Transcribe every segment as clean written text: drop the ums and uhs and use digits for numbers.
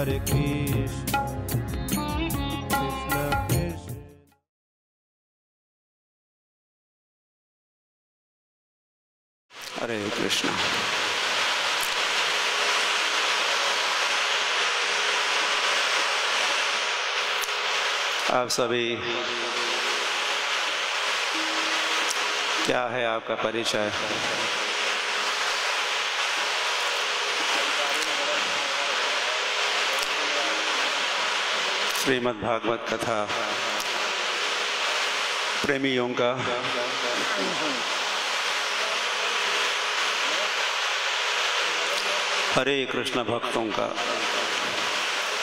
Hare Krishna, Krishna Krishna. हरे कृष्णा। आप सभी, क्या है आपका परिचय? श्रीमद् भागवत कथा प्रेमियों का हरे कृष्ण भक्तों का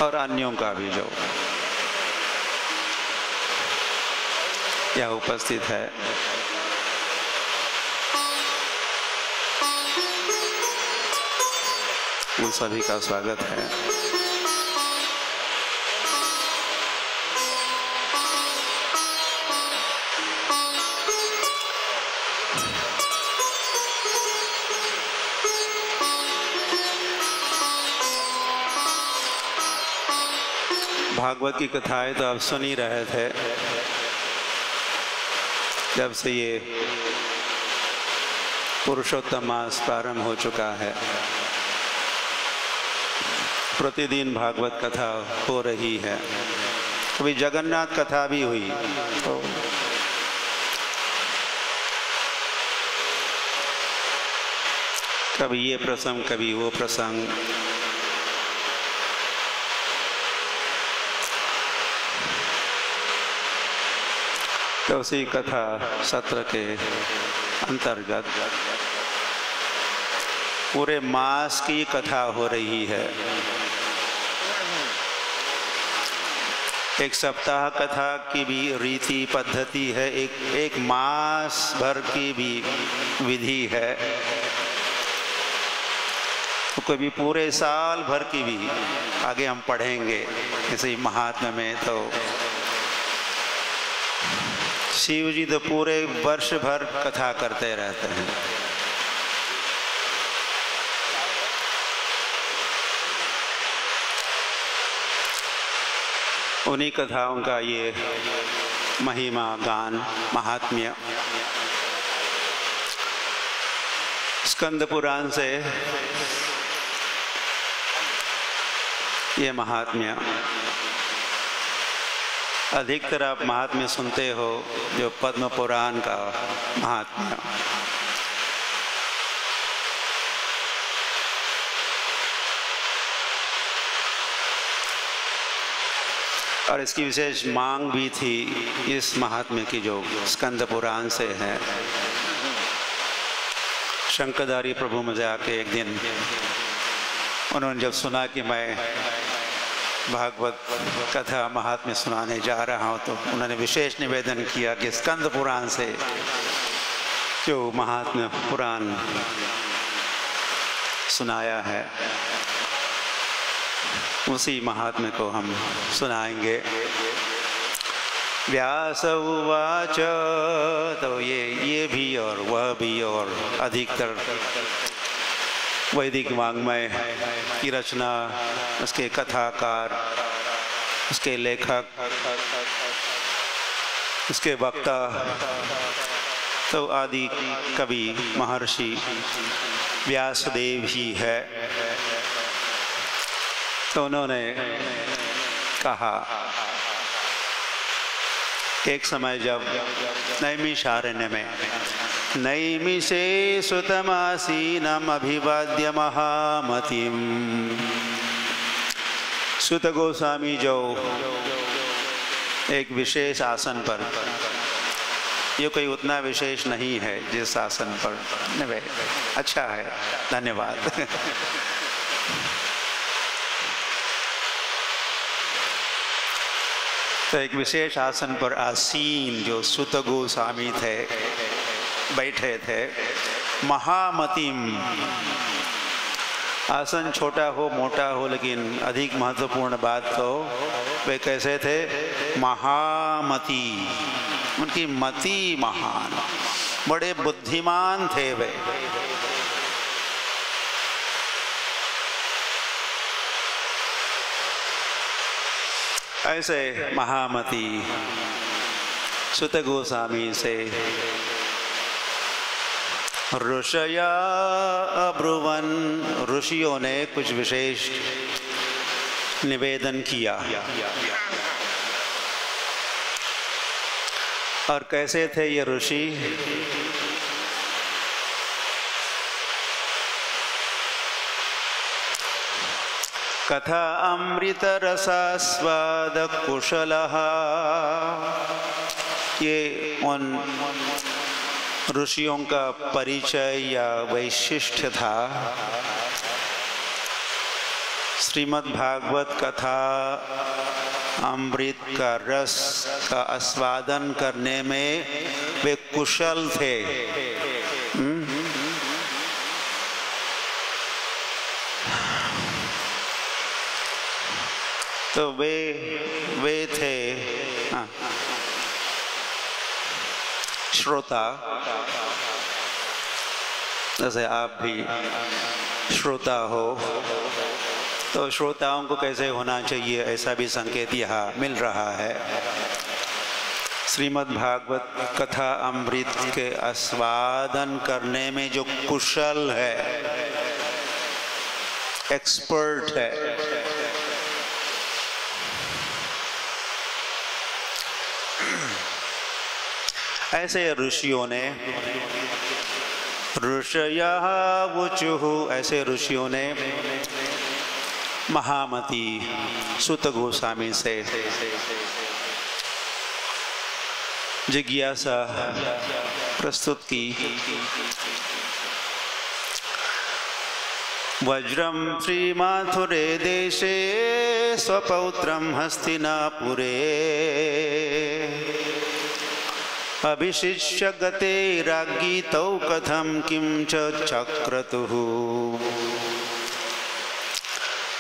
और अन्यों का भी जो यहाँ उपस्थित है, उन सभी का स्वागत है। भागवत की कथाएं तो आप सुन ही रहे थे जब से ये पुरुषोत्तम मास प्रारंभ हो चुका है। प्रतिदिन भागवत कथा हो रही है। कभी जगन्नाथ कथा भी हुई, तो कभी ये प्रसंग कभी वो प्रसंग। तो उसी कथा सत्र के अंतर्गत पूरे मास की कथा हो रही है। एक सप्ताह कथा की भी रीति पद्धति है, एक मास भर की भी विधि है, तो कभी पूरे साल भर की भी आगे हम पढ़ेंगे। इसी महात्म्य में तो शिव जी तो पूरे वर्ष भर कथा करते रहते हैं। उन्हीं कथाओं का ये महिमा गान महात्म्य स्कंद पुराण से ये महात्म्य अधिकतर आप महात्म्य सुनते हो जो पद्म पुराण का महात्म्य। और इसकी विशेष मांग भी थी इस महात्म्य की जो स्कंद पुराण से है। शंकरधारी प्रभु मुझे आके एक दिन उन्होंने जब सुना कि मैं भागवत कथा महात्म्य सुनाने जा रहा हूँ, तो उन्होंने विशेष निवेदन किया कि स्कंद पुराण से जो महात्म्य पुराण सुनाया है उसी महात्म्य को हम सुनाएंगे। व्यास उवाच, तो ये भी और वह भी और अधिकतर वैदिक वाङ्मय की रचना, उसके कथाकार, उसके लेखक, उसके वक्ता, तो आदि कवि महर्षि व्यासदेव ही है। तो उन्होंने कहा एक समय जब नैमिषारण्य में नैमिषे सुतमासीनम् अभिवाद्य महामतिम, सुत गोस्वामी जो एक विशेष आसन पर, ये कोई उतना विशेष नहीं है जिस आसन पर, अच्छा है, धन्यवाद। तो एक विशेष आसन पर आसीन जो सुत गोस्वामी थे, बैठे थे। महामतिम, आसन छोटा हो मोटा हो, लेकिन अधिक महत्वपूर्ण बात तो वे कैसे थे? महामती, उनकी मति महान, बड़े बुद्धिमान थे वे। ऐसे महामती सुत गोस्वामी से ऋषया अब्रुवन, ऋषियों ने कुछ विशेष निवेदन किया। और कैसे थे ये ऋषि? कथा अमृत रसास्वाद कुशलः, ये उन ऋषियों का परिचय या वैशिष्ट्य था। श्रीमद् भागवत कथा अमृत का रस का आस्वादन करने में वे कुशल थे। तो वे थे श्रोता, जैसे आप भी श्रोता हो, तो श्रोताओं को कैसे होना चाहिए ऐसा भी संकेत यहाँ मिल रहा है। श्रीमद् भागवत कथा अमृत के आस्वादन करने में जो कुशल है, एक्सपर्ट है, ऐसे ऋषियों ने, ऋषयः वुचुः, ऐसे ऋषियों ने महामती सुत गोस्वामी से जिज्ञासा प्रस्तुत की। वज्रम श्रीमाथुरे देशे स्वपौत्रम हस्तिनापुरे अभिशिष्य गते राज्ञी तौ कथम किम च चक्रतुः।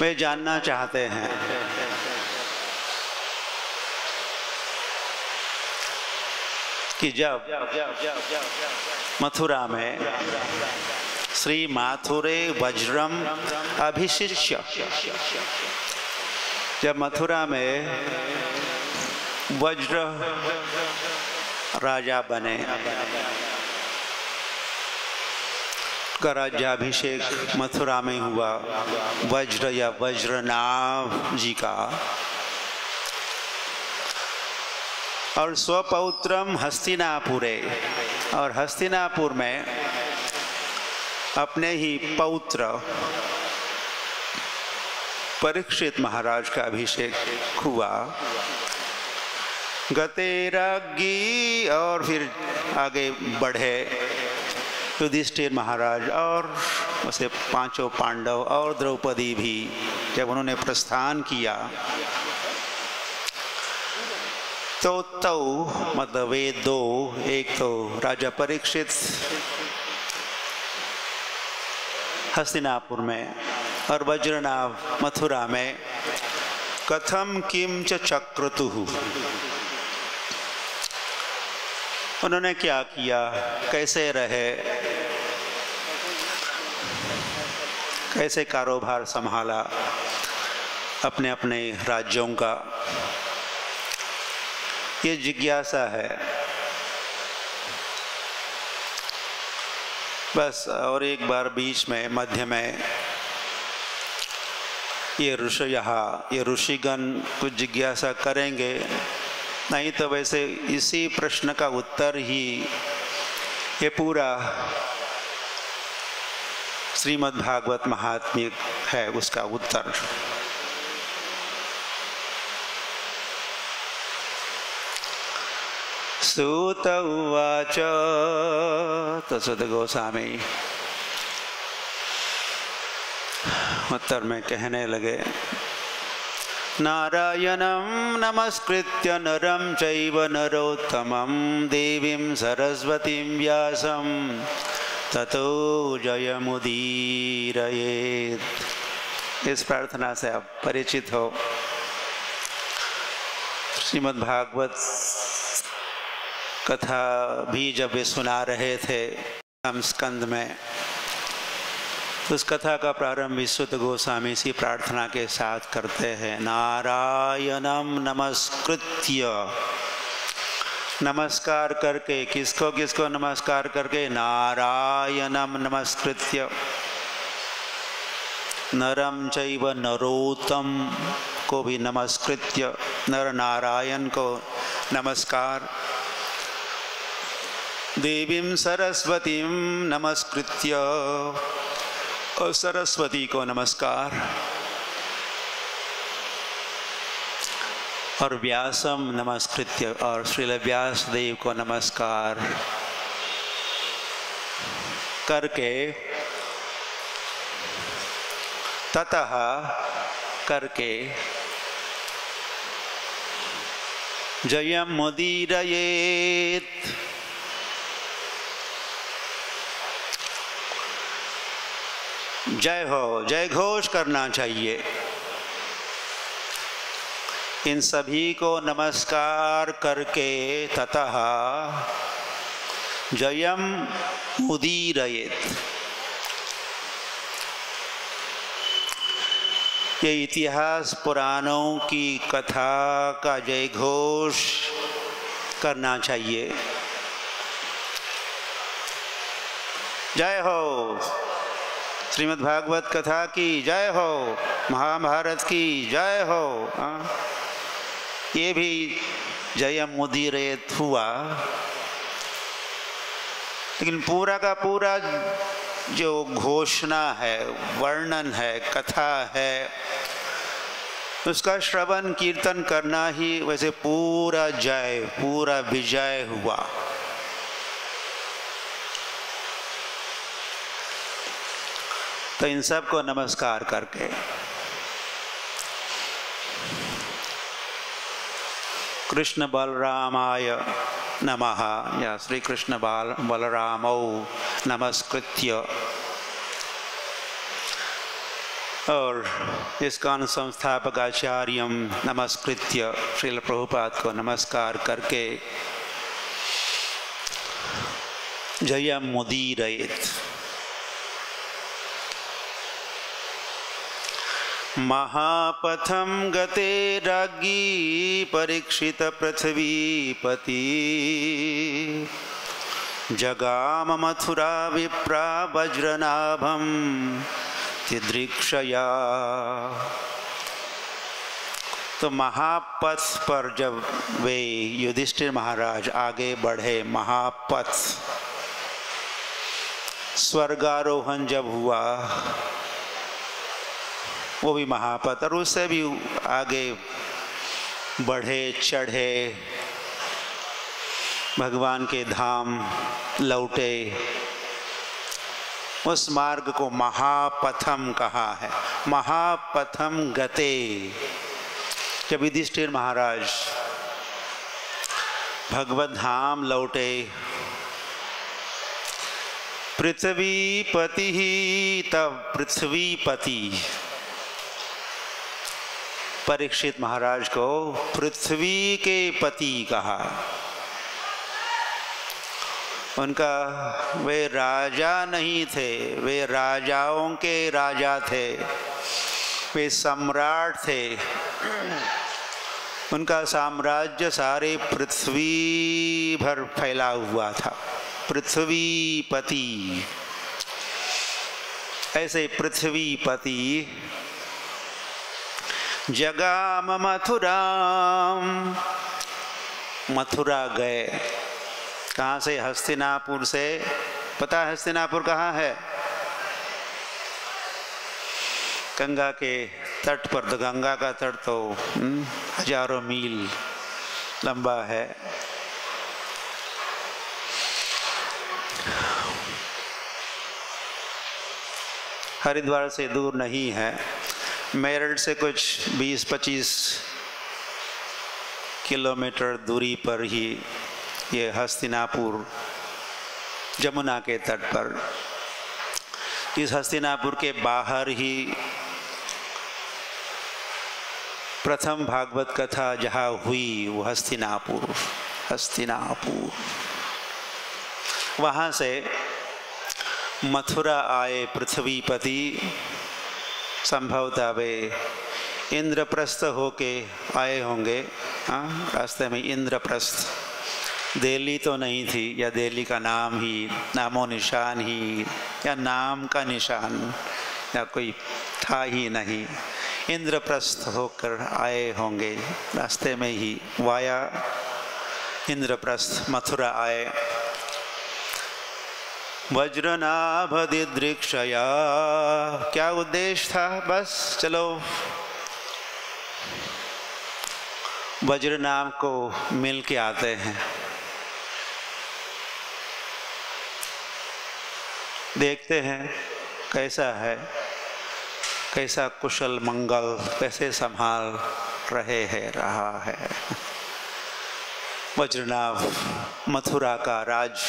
वे जानना चाहते हैं कि जब मथुरा में श्री माथुरे वज्रम अभिशिष्य, जब मथुरा में वज्र राजा बने, का राज्याभिषेक मथुरा में हुआ, वज्र या वज्रनाभ जी का, और स्वपौत्रम हस्तिनापुरे, और हस्तिनापुर में अपने ही पौत्र परीक्षित महाराज का अभिषेक हुआ। गते राज्ञी, और फिर आगे बढ़े युधिष्ठिर महाराज और उसे पांचों पांडव और द्रौपदी भी, जब उन्होंने प्रस्थान किया तो मतलब वे दो, एक तो राजा परीक्षित हस्तिनापुर में और वज्रनाभ मथुरा में, कथम किम च चक्रतुः, उन्होंने क्या किया, कैसे रहे, कैसे कारोबार संभाला अपने अपने राज्यों का, ये जिज्ञासा है बस। और एक बार बीच में मध्य में ये ऋषिगण कुछ जिज्ञासा करेंगे, नहीं तो वैसे इसी प्रश्न का उत्तर ही ये पूरा श्रीमद् भागवत महात्म्य है, उसका उत्तर। सूत उवाच, तो सुत गोस्वामी उत्तर में कहने लगे, नारायणं नमस्कृत्य नरं चैव नरोत्तमं देवीं सरस्वतीं व्यासं ततो जयमुदीरयेत्। इस प्रार्थना से आप परिचित हो। श्रीमद् भागवत कथा भी जब वे सुना रहे थे हम स्कंद में, उस कथा का प्रारंभ विश्वत गोस्वामी सी प्रार्थना के साथ करते हैं। नारायणम नमस्कृत्य, नमस्कार करके, किसको किसको नमस्कार करके? नारायणम नमस्कृत्य, नरम चैव नरोत्तम को भी नमस्कृत्य, नर नारायण को नमस्कार, देवीं सरस्वतीं नमस्कृत्य, और सरस्वती को नमस्कार, और व्यासम नमस्कृत्य, और श्रील व्यास देव को नमस्कार करके, ततः करके, जयम मुदीरयेत, जय हो, जय घोष करना चाहिए। इन सभी को नमस्कार करके ततः जयम मुदीरयेत, ये इतिहास पुराणों की कथा का जय घोष करना चाहिए। जय हो, श्रीमद् भागवत कथा की जय हो, महाभारत की जय हो। ये भी जयम मुदीरयेत हुआ, लेकिन पूरा का पूरा जो घोषणा है, वर्णन है, कथा है, उसका श्रवण कीर्तन करना ही वैसे पूरा जय, पूरा विजय हुआ। तो इन सब को नमस्कार करके कृष्ण बलरामाय नमः, या श्री कृष्ण बलरामौ नमस्कृत्य, और इस्कॉन संस्थापक आचार्यम नमस्कृत्य, श्रील प्रभुपाद को नमस्कार करके जयम मुदीरयेत। महापथम गते राज्ञी परीक्षित पृथ्वीपति, जगाम मथुरा विप्रा वज्रनाभम तिदृक्षया। तो महापथ पर जब वे युधिष्ठिर महाराज आगे बढ़े, महापथ स्वर्गारोहण जब हुआ वो भी महापथ, और उससे भी आगे बढ़े, चढ़े, भगवान के धाम लौटे, उस मार्ग को महापथम कहा है। महापथम गते, जब युधिष्ठिर महाराज भगवत धाम लौटे, पृथ्वीपति ही, तब पृथ्वीपति परीक्षित महाराज को पृथ्वी के पति कहा। उनका, वे राजा नहीं थे, वे राजाओं के राजा थे, वे सम्राट थे। उनका साम्राज्य सारे पृथ्वी भर फैला हुआ था। पृथ्वीपति, ऐसे पृथ्वीपति जगाम मथुराम, मथुरा गए। कहाँ से? हस्तिनापुर से। पता है हस्तिनापुर कहाँ है? गंगा के तट पर। तो गंगा का तट तो हजारों मील लंबा है। हरिद्वार से दूर नहीं है, मेरठ से कुछ 20-25 किलोमीटर दूरी पर ही ये हस्तिनापुर, जमुना के तट पर। इस हस्तिनापुर के बाहर ही प्रथम भागवत कथा जहाँ हुई वो हस्तिनापुर। हस्तिनापुर वहाँ से मथुरा आए पृथ्वीपति, संभवतः वे इंद्रप्रस्थ होके आए होंगे। हाँ, रास्ते में इंद्रप्रस्थ, दिल्ली तो नहीं थी, या दिल्ली का नाम ही, नामो निशान ही, या नाम का निशान या कोई था ही नहीं। इंद्रप्रस्थ होकर आए होंगे, रास्ते में ही वाया इंद्रप्रस्थ मथुरा आए। वज्रनाभ दिदृक्षया, क्या उद्देश्य था? बस चलो वज्रनाभ को मिल के आते हैं, देखते हैं कैसा है, कैसा कुशल मंगल, कैसे संभाल रहे हैं, रहा है। वज्रनाभ मथुरा का राज।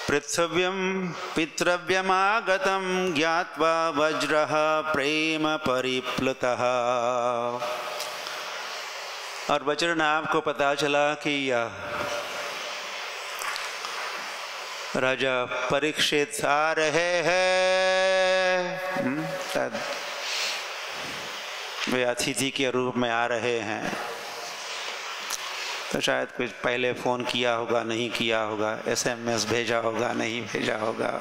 पृथ्व्यं पितृव्यमागतं ज्ञात्वा वज्रः प्रेम परिप्लुतः। और वज्रनाभ को पता चला कि राजा परीक्षित आ रहे हैं, वे अतिथि के रूप में आ रहे हैं। तो शायद कुछ पहले फ़ोन किया होगा, नहीं किया होगा, SMS भेजा होगा, नहीं भेजा होगा।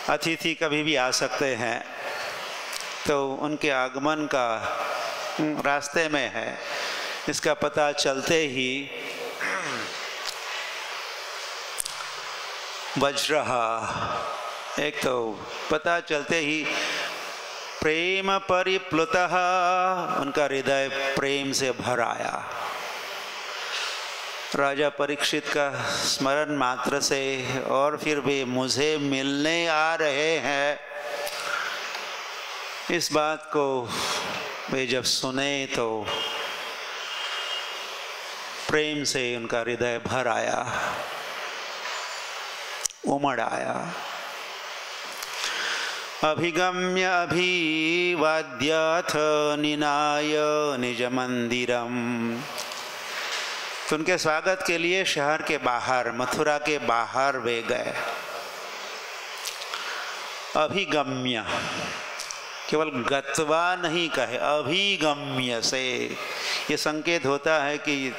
अतिथि कभी भी आ सकते हैं, तो उनके आगमन का रास्ते में है, इसका पता चलते ही वज्रहा, एक तो पता चलते ही प्रेम परिप्लुतः, उनका हृदय प्रेम से भर आया। राजा परीक्षित का स्मरण मात्र से, और फिर वे मुझे मिलने आ रहे हैं, इस बात को वे जब सुने तो प्रेम से उनका हृदय भर आया, उमड़ आया। अभिगम्य अभिवाद्याथ निनाय निज मंदिरम। तो उनके स्वागत के लिए शहर के बाहर, मथुरा के बाहर वे गए। अभिगम्य, केवल गत्वा नहीं कहे, अभिगम्य से ये संकेत होता है कि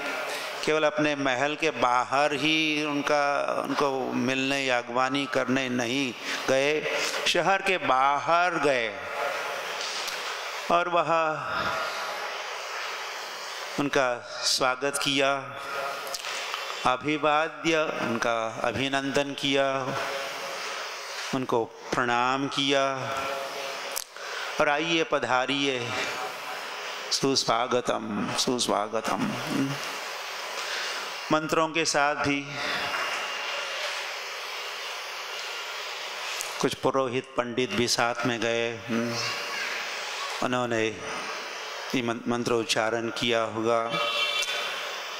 केवल अपने महल के बाहर ही उनको मिलने या अगवानी करने नहीं गए, शहर के बाहर गए और वहाँ उनका स्वागत किया, अभिवाद्य, उनका अभिनंदन किया, उनको प्रणाम किया और आइए पधारिए, सुस्वागतम सुस्वागतम, मंत्रों के साथ भी। कुछ पुरोहित पंडित भी साथ में गए, उन्होंने मंत्रोच्चारण किया होगा।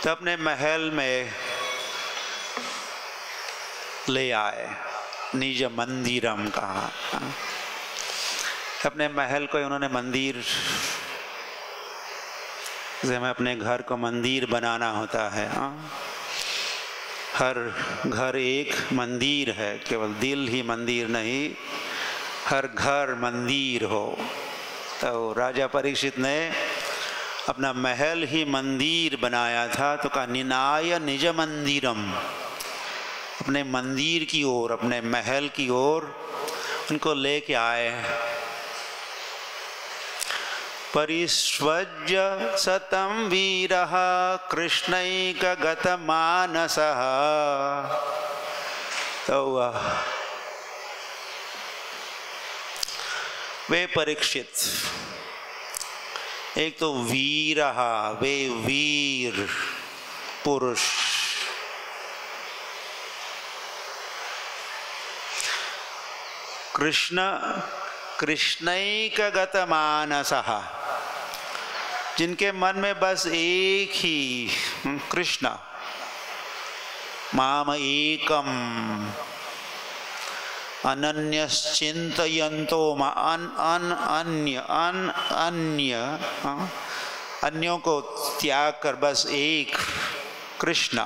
तो अपने महल में ले आए, निज मंदिरम कहा। अपने महल को उन्होंने मंदिर, जैसे हमें अपने घर को मंदिर बनाना होता है, हर घर एक मंदिर है, केवल दिल ही मंदिर नहीं, हर घर मंदिर हो। तो राजा परीक्षित ने अपना महल ही मंदिर बनाया था, तो कहा निनाय निज मंदिरम, अपने मंदिर की ओर, अपने महल की ओर उनको लेके आए। परिष्वज्य सतम वीरः कृष्णैकगत मानसः। तो वे परीक्षित, एक तो वीरः, वे वीर पुरुष, कृष्णैकगत मानसः, जिनके मन में बस एक ही कृष्ण, माम एकम अनन्यश्चिन्तयन्तो अन्यों को त्याग कर बस एक कृष्ण।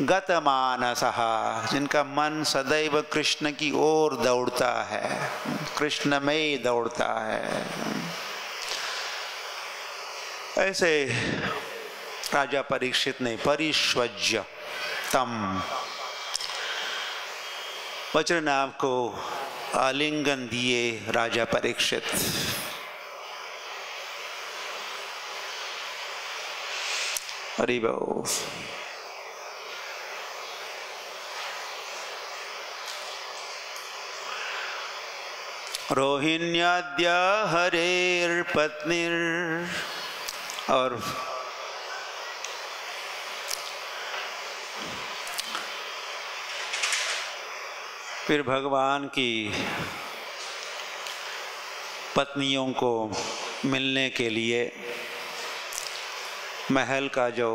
गतमानसः, जिनका मन सदैव कृष्ण की ओर दौड़ता है, कृष्ण में दौड़ता है। ऐसे राजा परीक्षित ने परिष्वज्य तम, वज्रनाभ को आलिंगन दिए राजा परीक्षित। हरि बोल। रोहिण्याद्य हरेर्पत्नीर, और फिर भगवान की पत्नियों को मिलने के लिए महल का जो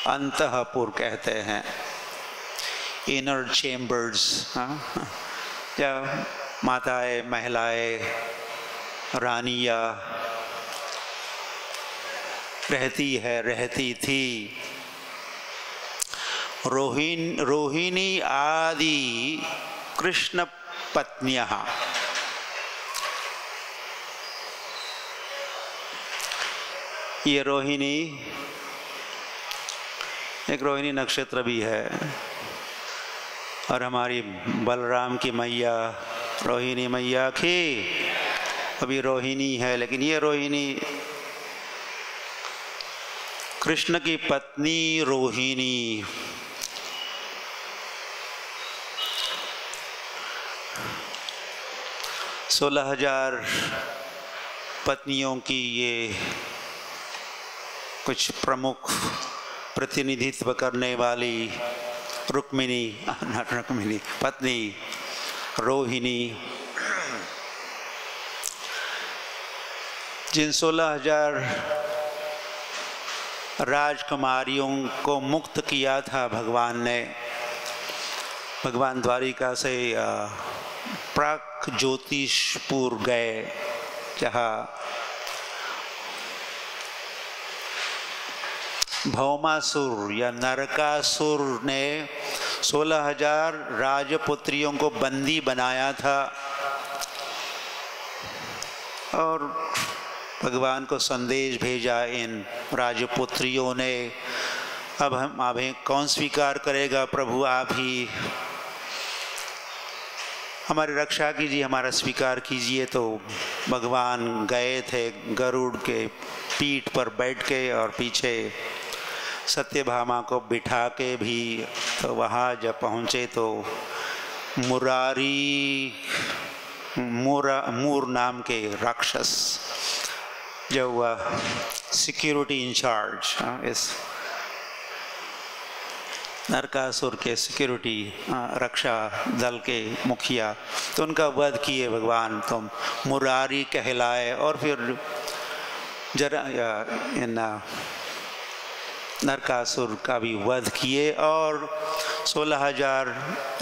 अंतःपुर कहते हैं, इनर चेम्बर्स, जब माताएं, महिलाएं, रानियां रहती थी, रोहिणी आदि कृष्ण पत्नियां। ये रोहिणी, एक रोहिणी नक्षत्र भी है, और हमारी बलराम की मैया रोहिणी मैया की अभी रोहिणी है, लेकिन ये रोहिणी कृष्ण की पत्नी रोहिणी। 16,000 पत्नियों की ये कुछ प्रमुख प्रतिनिधित्व करने वाली रुक्मिणी, पत्नी रोहिणी, जिन 16,000 राजकुमारियों को मुक्त किया था भगवान ने, भगवान द्वारिका से प्राक ज्योतिषपुर गए, जहाँ भौमासुर या नरकासुर ने 16,000 राजपुत्रियों को बंदी बनाया था, और भगवान को संदेश भेजा इन राजपुत्रियों ने, अब हमें कौन स्वीकार करेगा प्रभु, आप ही हमारी रक्षा कीजिए, हमारा स्वीकार कीजिए। तो भगवान गए थे गरुड़ के पीठ पर बैठ के, और पीछे सत्यभामा को बिठा के भी। तो वहाँ जब पहुँचे तो मूर नाम के राक्षस, जो हुआ सिक्योरिटी इंचार्ज, इस नरकासुर के सिक्योरिटी रक्षा दल के मुखिया, तो उनका वध किए भगवान, तो मुरारी कहलाए। और फिर इन नरकासुर का भी वध किए, और 16,000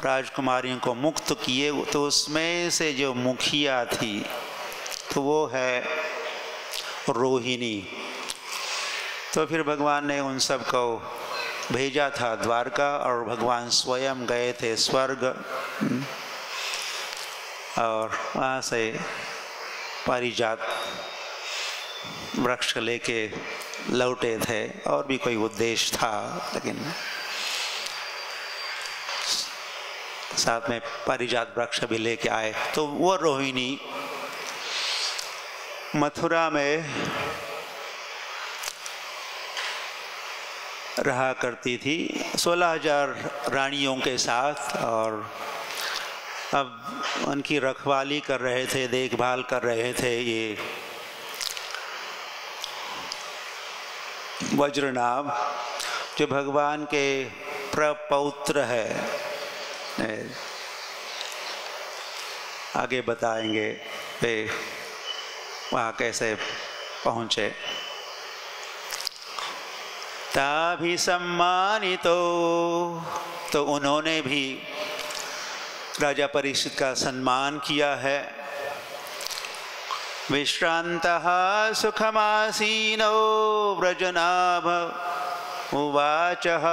राजकुमारियों को मुक्त किए। तो उसमें से जो मुखिया थी, तो वो है रोहिणी। तो फिर भगवान ने उन सब को भेजा था द्वारका, और भगवान स्वयं गए थे स्वर्ग, और वहाँ से पारिजात वृक्ष लेके लौटे थे, और भी कोई उद्देश्य था, लेकिन साथ में पारिजात वृक्ष भी लेके आए। तो वो रोहिणी मथुरा में रहा करती थी 16,000 रानियों के साथ, और अब उनकी रखवाली कर रहे थे, देखभाल कर रहे थे ये वज्रनाभ, जो भगवान के प्रपौत्र है। आगे बताएंगे वे वहाँ कैसे पहुँचे। ताभि सम्मानितो, तो उन्होंने भी राजा परीक्षित का सम्मान किया है। विश्रांतः सुखमासीनो व्रजनाभ उवाचः,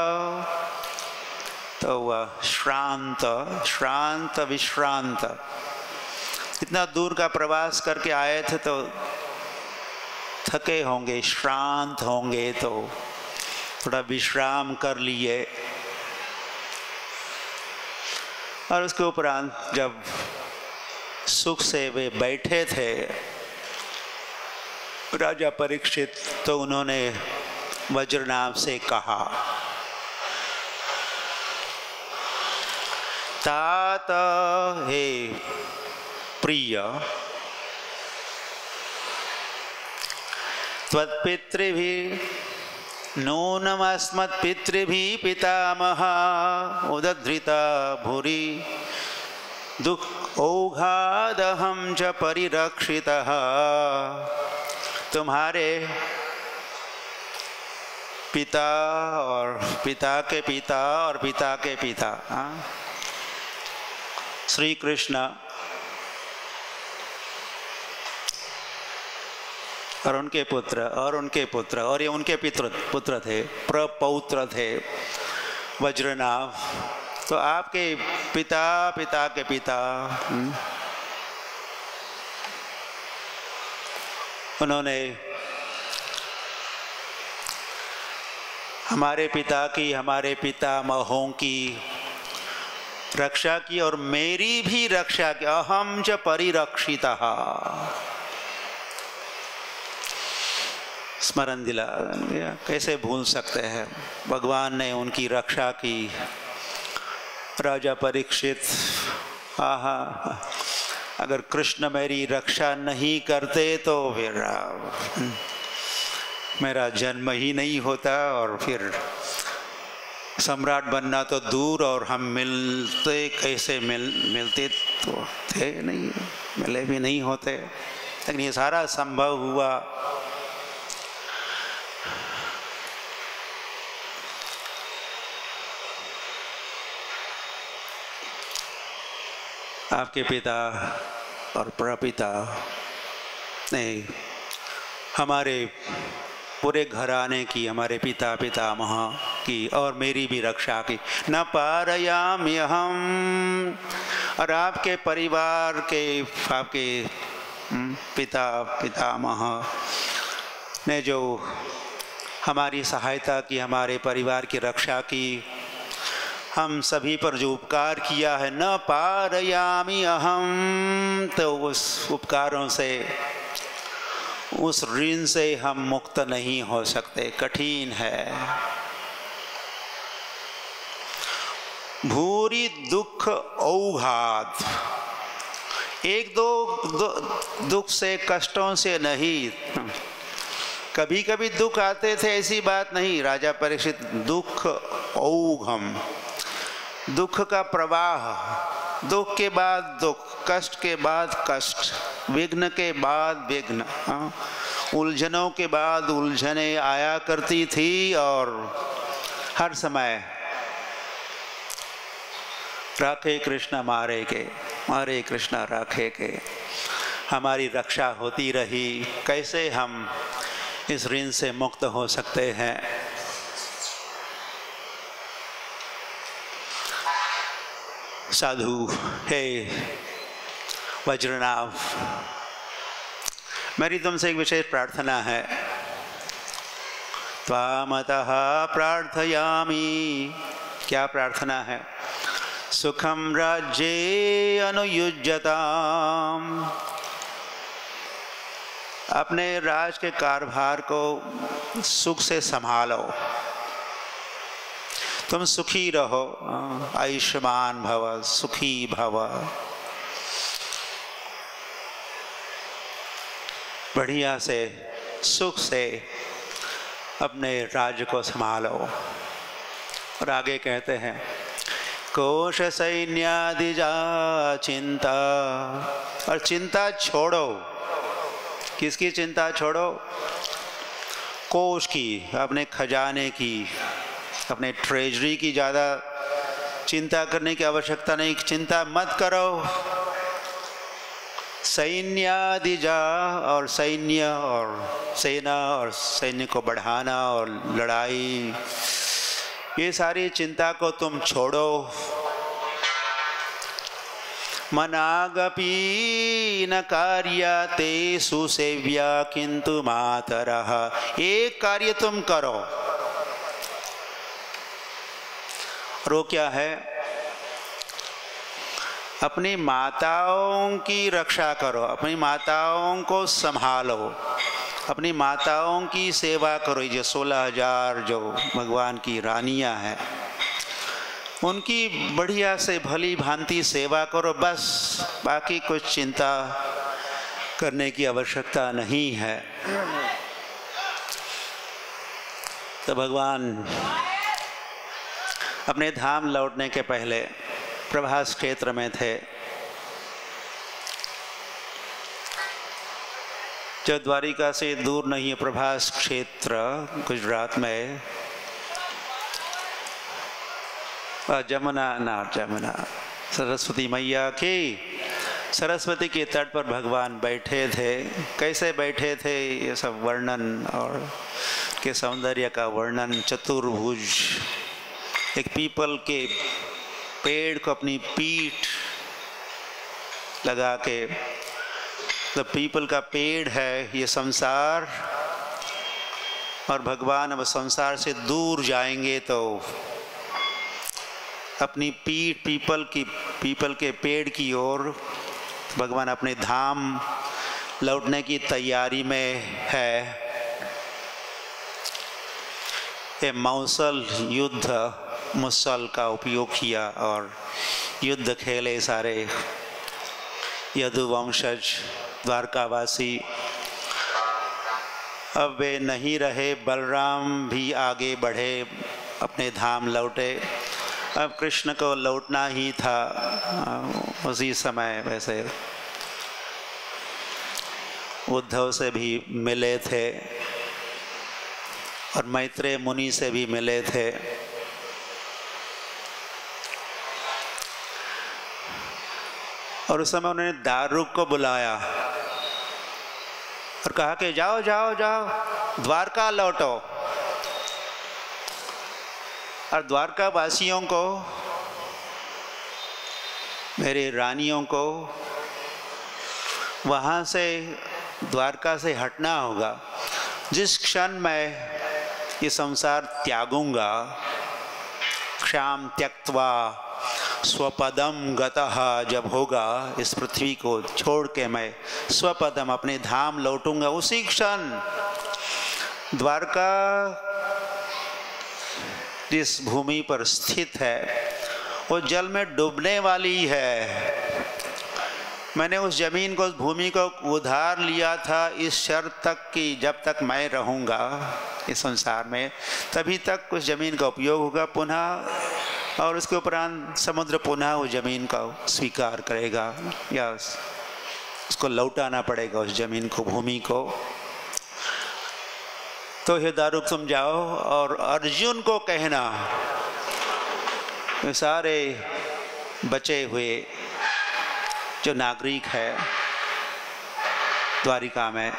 तो वह श्रांत श्रांत विश्रांत, इतना दूर का प्रवास करके आए थे तो थके होंगे, श्रांत होंगे, तो थोड़ा विश्राम कर लिए। और उसके उपरांत जब सुख से वे बैठे थे राजा परीक्षित, तो उन्होंने वज्रनाभ से कहा, तात हे प्रिय, त्वत्पितृभिः नूनमस्मत्पितृभिः पितामहा उदधृता भूरि दुख औघादहं च परिरक्षितः। तुम्हारे पिता और पिता के पिता और पिता के पिता श्री कृष्ण और उनके पुत्र और ये उनके पुत्र थे, प्रपौत्र थे वज्रनाभ। तो आपके पिता पिता के पिता उन्होंने हमारे पिता की, हमारे पितामहों की रक्षा की और मेरी भी रक्षा की। अहम च परिरक्षितः, स्मरण दिला, कैसे भूल सकते हैं। भगवान ने उनकी रक्षा की। राजा परीक्षित, आहा, अगर कृष्ण मेरी रक्षा नहीं करते तो फिर मेरा जन्म ही नहीं होता और फिर सम्राट बनना तो दूर, और हम मिलते कैसे मिलते तो थे नहीं, मिले भी नहीं होते। लेकिन ये सारा संभव हुआ आपके पिता और प्रपिता ने हमारे पूरे घराने की, हमारे पिता पितामह की और मेरी भी रक्षा की। न पारयामि अहम्, और आपके परिवार के, आपके पिता पितामह ने जो हमारी सहायता की, हमारे परिवार की रक्षा की, हम सभी पर जो उपकार किया है, न पारयामि अहम्, तो उस उपकारों से, उस ऋण से हम मुक्त नहीं हो सकते, कठिन है। भूरि दुख औघात, एक दो दुख से, कष्टों से नहीं, कभी कभी दुख आते थे, ऐसी बात नहीं। राजा परीक्षित, दुख औघम, दुख का प्रवाह, दुख के बाद दुख, कष्ट के बाद कष्ट, विघ्न के बाद विघ्न, उलझनों के बाद उलझने आया करती थी। और हर समय राखे कृष्ण मारे के, मारे कृष्ण राखे के, हमारी रक्षा होती रही। कैसे हम इस ऋण से मुक्त हो सकते हैं? साधु, हे वज्रनाभ, मेरी तुमसे एक विशेष प्रार्थना है। त्वामतः प्रार्थयामि, क्या प्रार्थना है? सुखम राज्ये अनुयुज्यताम, अपने राज के कारभार को सुख से संभालो, तुम सुखी रहो, आयुष्मान भव, सुखी भव, बढ़िया से सुख से अपने राज्य को संभालो। और आगे कहते हैं, कोश सैन्यादिजा चिंता, और चिंता छोड़ो। किसकी चिंता छोड़ो? कोश की, अपने खजाने की, अपने ट्रेजरी की ज़्यादा चिंता करने की आवश्यकता नहीं। चिंता मत करो, सैन्यादिजा और सैन्य और सेना और सैन्य को बढ़ाना और लड़ाई, ये सारी चिंता को तुम छोड़ो। मनागपि न कार्याते सुसेव्या किंतु मातरः। एक कार्य तुम करो, और वो क्या है? अपनी माताओं की रक्षा करो, अपनी माताओं को संभालो, अपनी माताओं की सेवा करो। ये 16,000 जो भगवान की रानियां हैं, उनकी बढ़िया से भली भांति सेवा करो, बस। बाकी कुछ चिंता करने की आवश्यकता नहीं है। तो भगवान अपने धाम लौटने के पहले प्रभास क्षेत्र में थे, जो द्वारिका से दूर नहीं है। प्रभास क्षेत्र गुजरात में, जमुना सरस्वती मैया की सरस्वती के तट पर भगवान बैठे थे। कैसे बैठे थे ये सब वर्णन, और के सौंदर्य का वर्णन। चतुर्भुज एक पीपल के पेड़ को अपनी पीठ लगा के, तो पीपल का पेड़ है ये संसार, और भगवान अब संसार से दूर जाएंगे तो अपनी पीठ पीपल के पेड़ की ओर भगवान अपने धाम लौटने की तैयारी में है। ये मौसल युद्ध, मुसल का उपयोग किया और युद्ध खेले सारे यदुवंशज द्वारकावासी। अब वे नहीं रहे, बलराम भी आगे बढ़े, अपने धाम लौटे। अब कृष्ण को लौटना ही था। उसी समय वैसे उद्धव से भी मिले थे और मैत्रेय मुनि से भी मिले थे। और उस समय उन्होंने दारुक को बुलाया और कहा कि जाओ जाओ जाओ, द्वारका लौटो। और द्वारका वासियों को, मेरी रानियों को वहाँ से, द्वारका से हटना होगा। जिस क्षण मैं ये संसार त्यागूंगा, क्षाम त्यक्त्वा स्वपदम गतः जब होगा, इस पृथ्वी को छोड़ के मैं स्वपदम अपने धाम लौटूंगा, उसी क्षण द्वारका जिस भूमि पर स्थित है वो जल में डूबने वाली है। मैंने उस जमीन को, उस भूमि को उधार लिया था इस शर्त तक कि जब तक मैं रहूँगा इस संसार में, तभी तक उस जमीन का उपयोग होगा पुनः, और उसके उपरांत समुद्र पुनः उस जमीन का स्वीकार करेगा या उसको लौटाना पड़ेगा, उस जमीन को, भूमि को। तो हे दारुक तुम जाओ और अर्जुन को कहना, सारे बचे हुए जो नागरिक है द्वारिका में,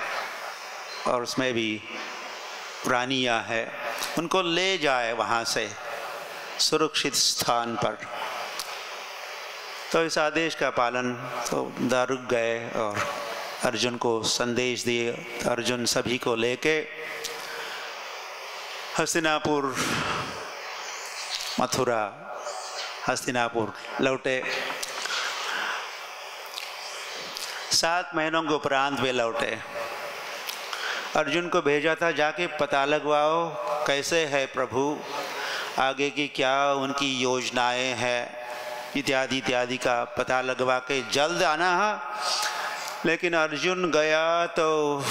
और उसमें भी रानियां है, उनको ले जाए वहाँ से सुरक्षित स्थान पर। तो इस आदेश का पालन तो दारुक गए और अर्जुन को संदेश दिए। अर्जुन सभी को लेके हस्तिनापुर, मथुरा, हस्तिनापुर लौटे। 7 महीनों के उपरांत वे लौटे। अर्जुन को भेजा था, जाके पता लगवाओ कैसे है प्रभु, आगे की क्या उनकी योजनाएं हैं, इत्यादि इत्यादि का पता लगवा के जल्द आना है। लेकिन अर्जुन गया तो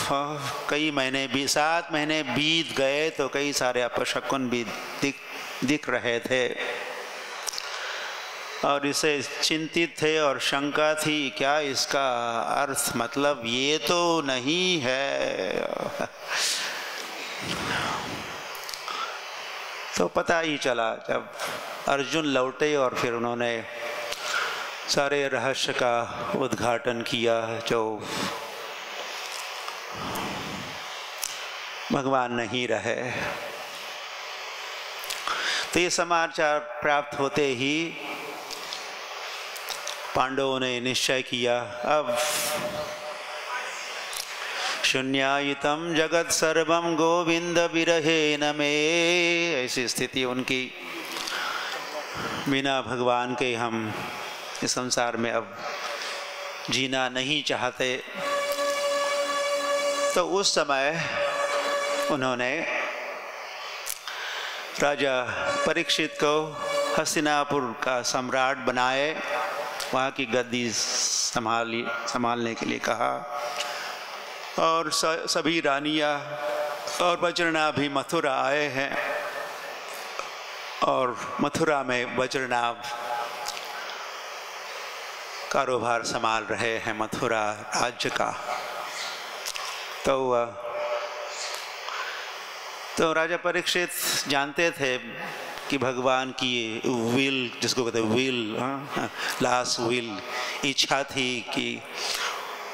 कई महीने भी, 7 महीने बीत गए तो कई सारे अपशकुन भी दिख रहे थे, और इसे चिंतित थे और शंका थी, क्या इसका अर्थ मतलब ये तो नहीं है। तो पता ही चला जब अर्जुन लौटे और फिर उन्होंने सारे रहस्य का उद्घाटन किया जो भगवान नहीं रहे। तो ये समाचार प्राप्त होते ही पांडवों ने निश्चय किया, अब शून्यायितम जगत सर्वम गोविंद विरहे न मे, ऐसी स्थिति उनकी, बिना भगवान के हम इस संसार में अब जीना नहीं चाहते। तो उस समय उन्होंने राजा परीक्षित को हस्तिनापुर का सम्राट बनाए, वहाँ की गद्दी संभालने के लिए कहा, और सभी रानियाँ और वज्रनाभ भी मथुरा आए हैं, और मथुरा में वज्रनाभ कारोबार संभाल रहे हैं मथुरा राज्य का। तो राजा परीक्षित जानते थे कि भगवान की विल, जिसको कहते हैं विल, लास्ट विल, इच्छा थी कि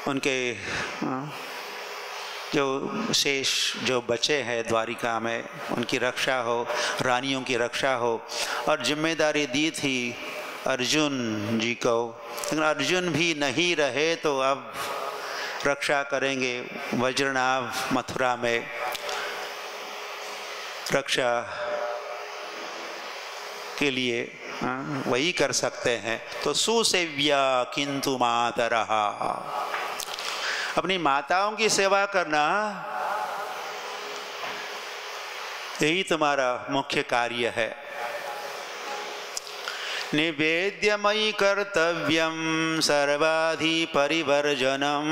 उनके जो शेष जो बचे हैं द्वारिका में उनकी रक्षा हो, रानियों की रक्षा हो, और जिम्मेदारी दी थी अर्जुन जी को, लेकिन अर्जुन भी नहीं रहे तो अब रक्षा करेंगे वज्रनाभ, मथुरा में रक्षा के लिए वही कर सकते हैं। तो सुसेव्या किंतु मातरः, अपनी माताओं की सेवा करना यही तुम्हारा मुख्य कार्य है। निवेद्य मयि कर्तव्यम सर्वाधि परिवर्जनम,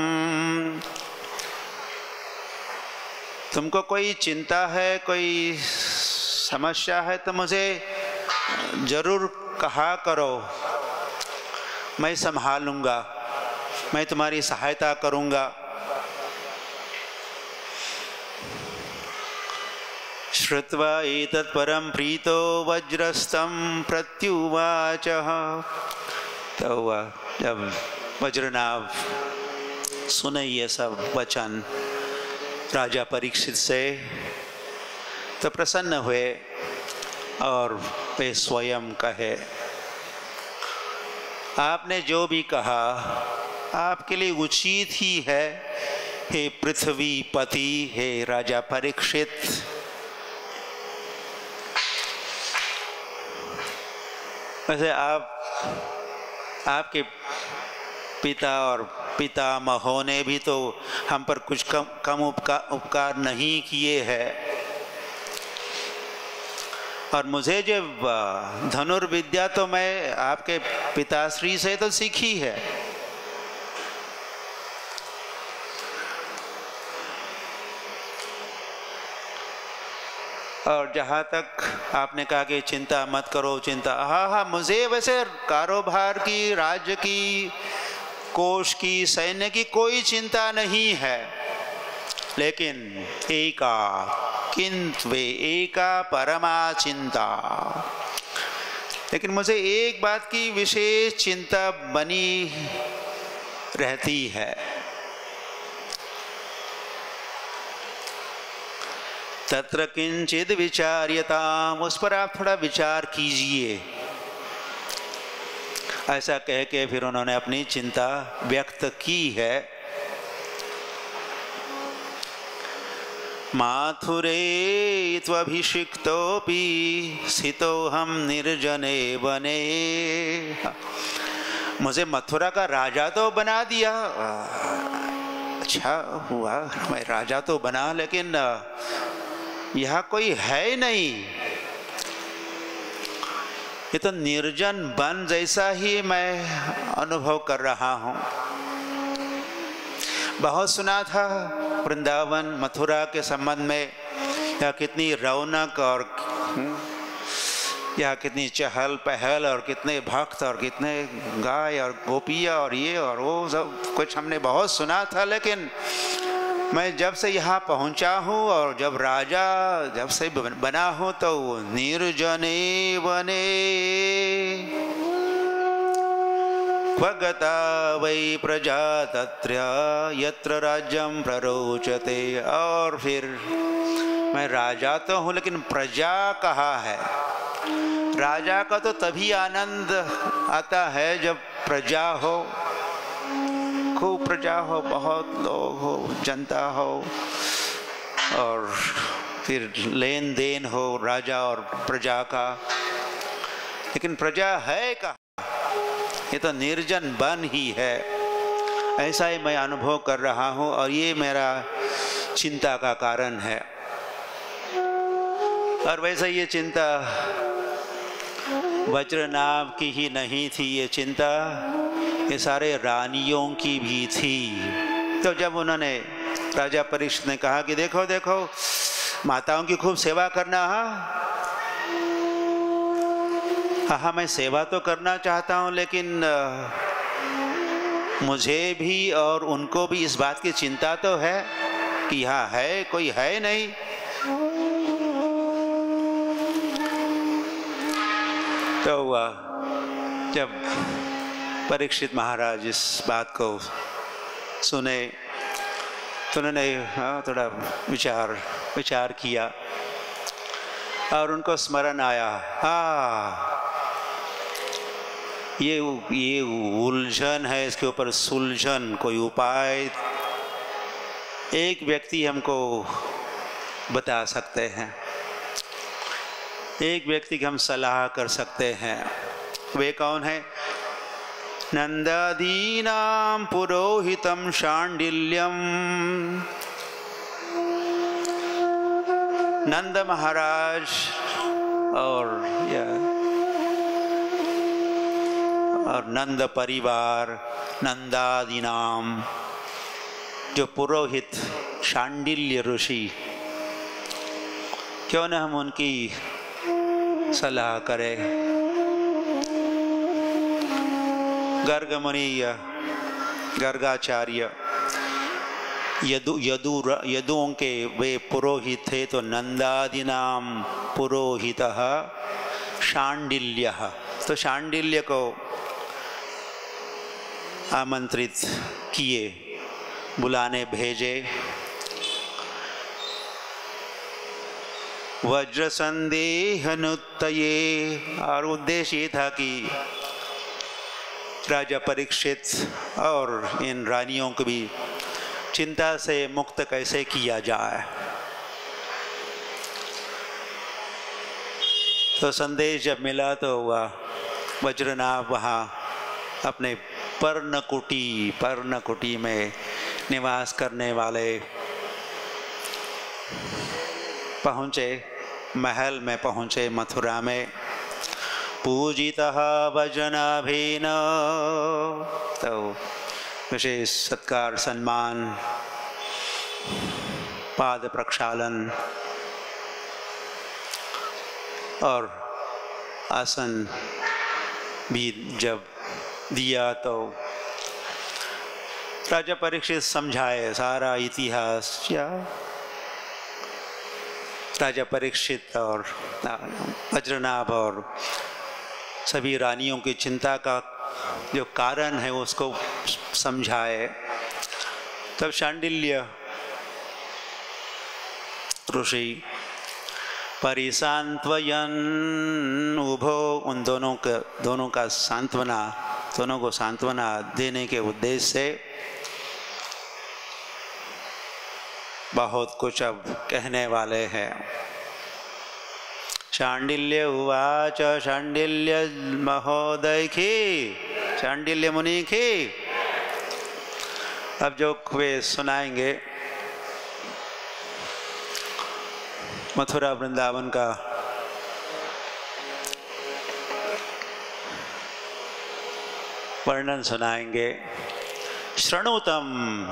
तुमको कोई चिंता है, कोई समस्या है तो मुझे जरूर कहा करो, मैं संभालूंगा, मैं तुम्हारी सहायता करूंगा। श्रुत्वा एतत् परं प्रीतो वज्रस्तं प्रत्युवाच, तो जब वज्रनाभ सुने ये सब वचन राजा परीक्षित से तो प्रसन्न हुए, और वे स्वयं कहे, आपने जो भी कहा आपके लिए उचित ही है, हे पृथ्वी पति, हे राजा परीक्षित। वैसे आपके पिता और पितामहों ने भी तो हम पर कुछ कम उपकार नहीं किए हैं, और मुझे जो धनुर्विद्या तो मैं आपके पिताश्री से तो सीखी है। और जहाँ तक आपने कहा कि चिंता मत करो, चिंता, हाँ, मुझे वैसे कारोबार की, राज्य की, कोष की, सैन्य की कोई चिंता नहीं है, लेकिन एका परमा चिंता, लेकिन मुझे एक बात की विशेष चिंता बनी रहती है। तत्र किंचिद विचार्यताम, उस पर आप थोड़ा विचार कीजिए। ऐसा कह के फिर उन्होंने अपनी चिंता व्यक्त की है। माथुरे त्वभिषिक्तोऽपि स्थितोऽहं निर्जने वने, मुझे मथुरा का राजा तो बना दिया, अच्छा हुआ मैं राजा तो बना, लेकिन यहाँ कोई है नहीं, ये तो निर्जन वन जैसा ही मैं अनुभव कर रहा हूँ। बहुत सुना था वृंदावन मथुरा के संबंध में, यहाँ कितनी रौनक और यहाँ कितनी चहल पहल और कितने भक्त और कितने गाय और गोपियाँ और ये और वो सब कुछ हमने बहुत सुना था, लेकिन मैं जब से यहाँ पहुँचा हूँ और जब राजा जब से बना हूँ तो निर्जने वने, क्वगता वै प्रजा तत्र यत्र राज्यं प्ररोचते। और फिर मैं राजा तो हूँ लेकिन प्रजा कहाँ है? राजा का तो तभी आनंद आता है जब प्रजा हो, खूब प्रजा हो, बहुत लोग हो, जनता हो, और फिर लेन देन हो राजा और प्रजा का। लेकिन प्रजा है कहाँ? ये तो निर्जन वन ही है। ऐसा ही मैं अनुभव कर रहा हूँ और ये मेरा चिंता का कारण है। और वैसे ये चिंता वज्रनाभ की ही नहीं थी, ये चिंता ये सारे रानियों की भी थी। तो जब उन्होंने राजा परीक्षित ने कहा कि देखो देखो माताओं की खूब सेवा करना, हाँ मैं सेवा तो करना चाहता हूँ, लेकिन मुझे भी और उनको भी इस बात की चिंता तो है कि यहाँ है कोई है नहीं। तो जब परीक्षित महाराज इस बात को सुने तो उन्होंने थोड़ा विचार किया और उनको स्मरण आया, हाँ ये उलझन है, इसके ऊपर सुलझन कोई उपाय एक व्यक्ति हमको बता सकते हैं, एक व्यक्ति की हम सलाह कर सकते हैं। वे कौन है? नंदादीनां पुरोहितं शांडिल्यम। नंद महाराज और नंद परिवार, नंदादीनाम जो पुरोहित शांडिल्य ऋषि, क्यों न हम उनकी सलाह करें। गर्ग मुनि, गर्गाचार्य यदुओं के वे पुरोहित थे, तो नंदादीनाम पुरोहितः शांडिल्यः। तो शांडिल्य को आमंत्रित किए, बुलाने भेजे। वज्र संदेहनुत्तये, और उद्देश्य ये था कि राजा परीक्षित और इन रानियों को भी चिंता से मुक्त कैसे किया जाए। तो संदेश जब मिला तो वह वज्रनाभ वहाँ अपने पर्णकुटी में निवास करने वाले पहुँचे, महल में पहुँचे मथुरा में। पूजितः वज्रनाभेन, तो विशेष सत्कार सम्मान, पाद प्रक्षालन और आसन भी जब दिया तो राजा परीक्षित समझाए सारा इतिहास। या राजा परीक्षित और वज्रनाभ और सभी रानियों की चिंता का जो कारण है उसको समझाए। तब शांडिल्य ऋषि परिसांत्वयन उभो, उन दोनों को सांत्वना देने के उद्देश्य से बहुत कुछ अब कहने वाले हैं। शांडिल्य उवाच, शांडिल्य महोदय की, शांडिल्य मुनि की अब जो वे सुनाएंगे मथुरा वृंदावन का वर्णन सुनाएंगे। शृणुतम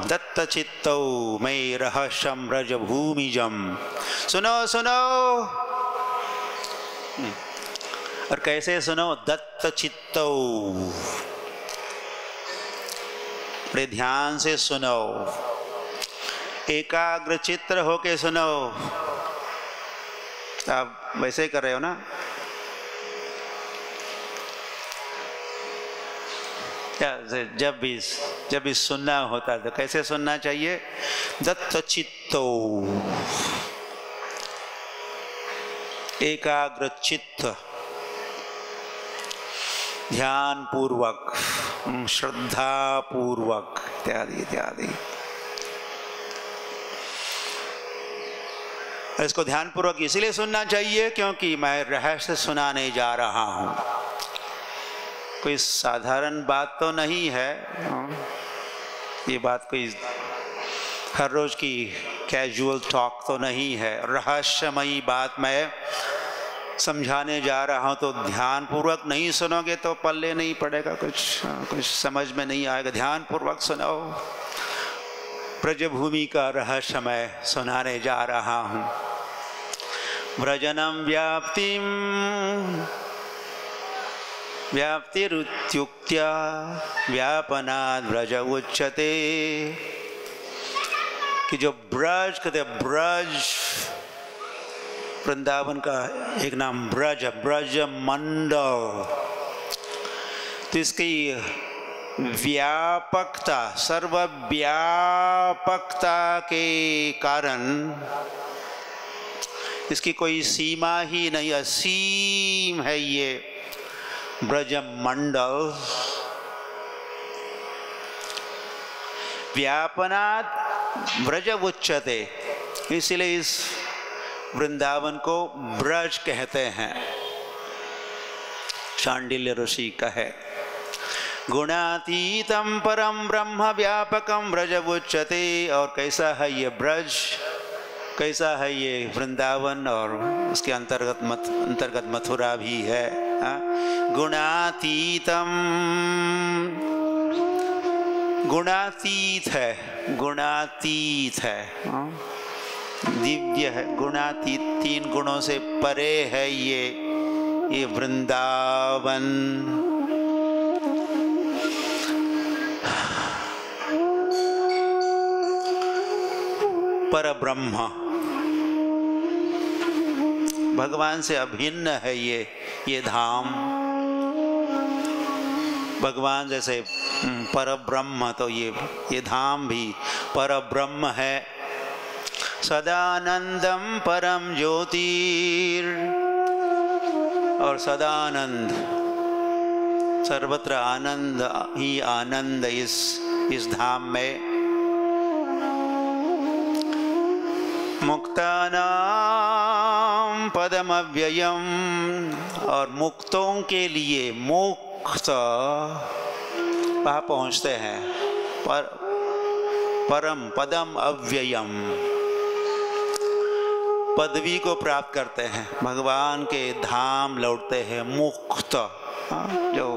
दत्तचित्तौ मयि रहस्यं व्रजभूमिजं। सुनो सुनो, और कैसे सुनो? दत्तचित्तौ, बड़े ध्यान से सुनो, एकाग्र चित्त होके सुनो। आप वैसे कर रहे हो ना? जब भी सुनना होता तो कैसे सुनना चाहिए? दत्त चित्तो, एकाग्र चित्त, ध्यान पूर्वक, श्रद्धा पूर्वक, इत्यादि इत्यादि। इसको ध्यान पूर्वक इसलिए सुनना चाहिए क्योंकि मैं रहस्य सुनाने जा रहा हूं। कोई साधारण बात तो नहीं है, ये बात कोई हर रोज की कैजुअल टॉक तो नहीं है। रहस्यमयी बात मैं समझाने जा रहा हूँ, तो ध्यान पूर्वक नहीं सुनोगे तो पल्ले नहीं पड़ेगा, कुछ समझ में नहीं आएगा। ध्यान पूर्वक सुनो। ब्रजभूमि का रहस्य मैं सुनाने जा रहा हूँ। व्रजनम व्याप्तिरुत्युक्त्या व्यापनाद् ब्रज उच्यते, कि जो ब्रज कहते, ब्रज वृंदावन का एक नाम ब्रज, ब्रज मंडल, तो इसकी व्यापकता, सर्वव्यापकता के कारण इसकी कोई सीमा ही नहीं, असीम है ये ब्रज मंडल। व्यापनात् ब्रज उच्यते, इसलिए इस वृंदावन को ब्रज कहते हैं। शांडिल्य ऋषि कहे, गुणातीतम परम ब्रह्म व्यापकम ब्रज उच्यते। और कैसा है ये ब्रज, कैसा है ये वृंदावन, और उसके अंतर्गत मथुरा भी है। गुणातीतम, गुणातीत है, गुणातीत है, दिव्य है, गुणातीत, तीन गुणों से परे है ये वृंदावन। परब्रह्म, भगवान से अभिन्न है ये धाम। भगवान जैसे परब्रह्म, तो ये धाम भी परब्रह्म है। सदानंदम परम ज्योतिर, और सदानंद, सर्वत्र आनंद ही आनंद इस धाम में। मुक्तानां पदमव्ययम, और मुक्तों के लिए, मुक्त वहाँ पहुँचते हैं, परम पदम अव्ययम, पदवी को प्राप्त करते हैं, भगवान के धाम लौटते हैं। मुक्त, जो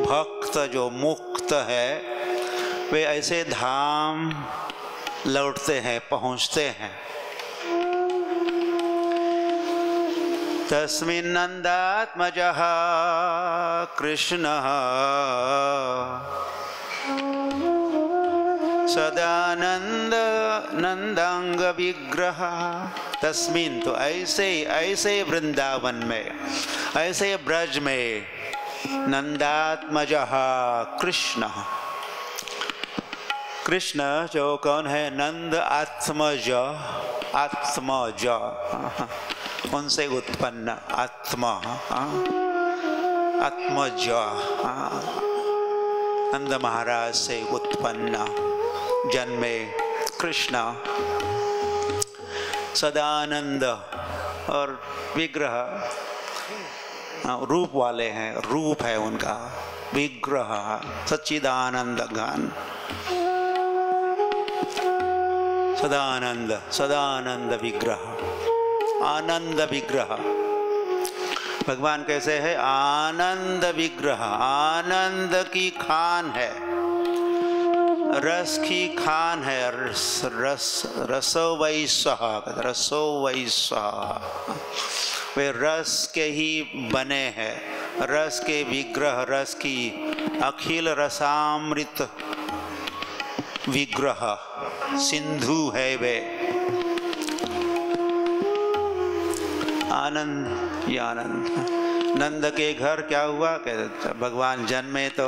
भक्त जो मुक्त है वे ऐसे धाम लौटते हैं, पहुँचते हैं। तस्मिन्नन्दात्मजः कृष्णः सदानंद नंदांग विग्रह। तस्मिन्, तो ऐसे वृंदावन में, ऐसे ब्रज में, नंदात्मजः कृष्ण, कृष्ण जो कौन है? नंद आत्मज, आत्मज, उनसे उत्पन्न आत्मा, आत्मज, नंद महाराज से उत्पन्न जन्मे कृष्ण। सदानंद, और विग्रह, रूप वाले हैं, रूप है उनका, विग्रह सच्चिदानंद घन। सदानंद, सदानंद विग्रह, आनंद विग्रह। भगवान कैसे है? आनंद विग्रह, आनंद की खान है, रस की खान है, रसो वैसः, रसो वैसः, वे रस के ही बने हैं, रस के विग्रह, रस की अखिल रसामृत विग्रह, सिंधु है वे। आनंद ही आनंद। नंद के घर क्या हुआ? कहते भगवान जन्मे तो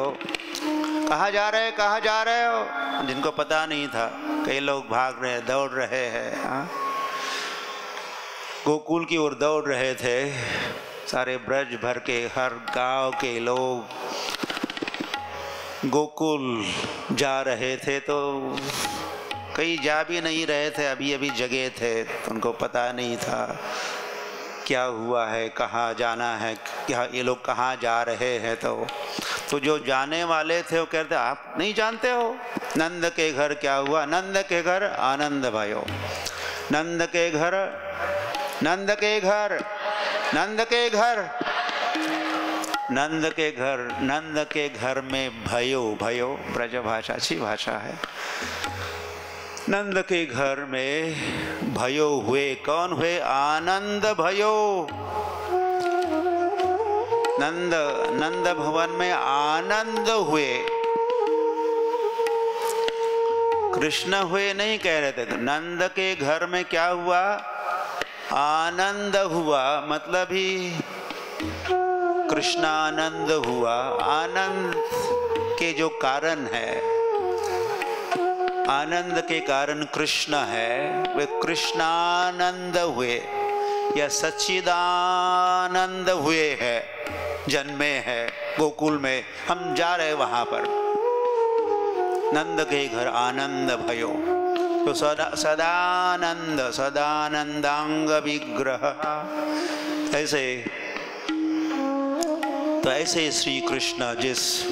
कहाँ जा रहे हो? जिनको पता नहीं था, कई लोग भाग रहे, दौड़ रहे हैं, गोकुल की ओर दौड़ रहे थे। सारे ब्रज भर के हर गांव के लोग गोकुल जा रहे थे, तो कई जा भी नहीं रहे थे, अभी अभी जगे थे, तो उनको पता नहीं था क्या हुआ है, कहाँ जाना है, क्या ये लोग कहाँ जा रहे हैं। तो जो जाने वाले थे वो कहते, आप नहीं जानते हो नंद के घर क्या हुआ? नंद के घर आनंद भयो, नंद के घर, नंद के घर, नंद के घर, नंद के घर, नंद के घर में भयो, भयो ब्रज भाषा, अच्छी भाषा है। नंद के घर में भयो हुए, कौन हुए? आनंद भयो। नंद भवन में आनंद हुए, कृष्ण हुए नहीं कह रहे थे। नंद के घर में क्या हुआ? आनंद हुआ, मतलब ही कृष्णानंद हुआ। आनंद के जो कारण है, आनंद के कारण कृष्ण है, वे कृष्णानंद हुए या सच्चिदानंद हुए हैं, जन्मे हैं गोकुल में। हम जा रहे वहां पर। नंद के घर आनंद भयो, तो सदानंद, सदानंदांग विग्रह। ऐसे तो ऐसे श्री कृष्ण जिस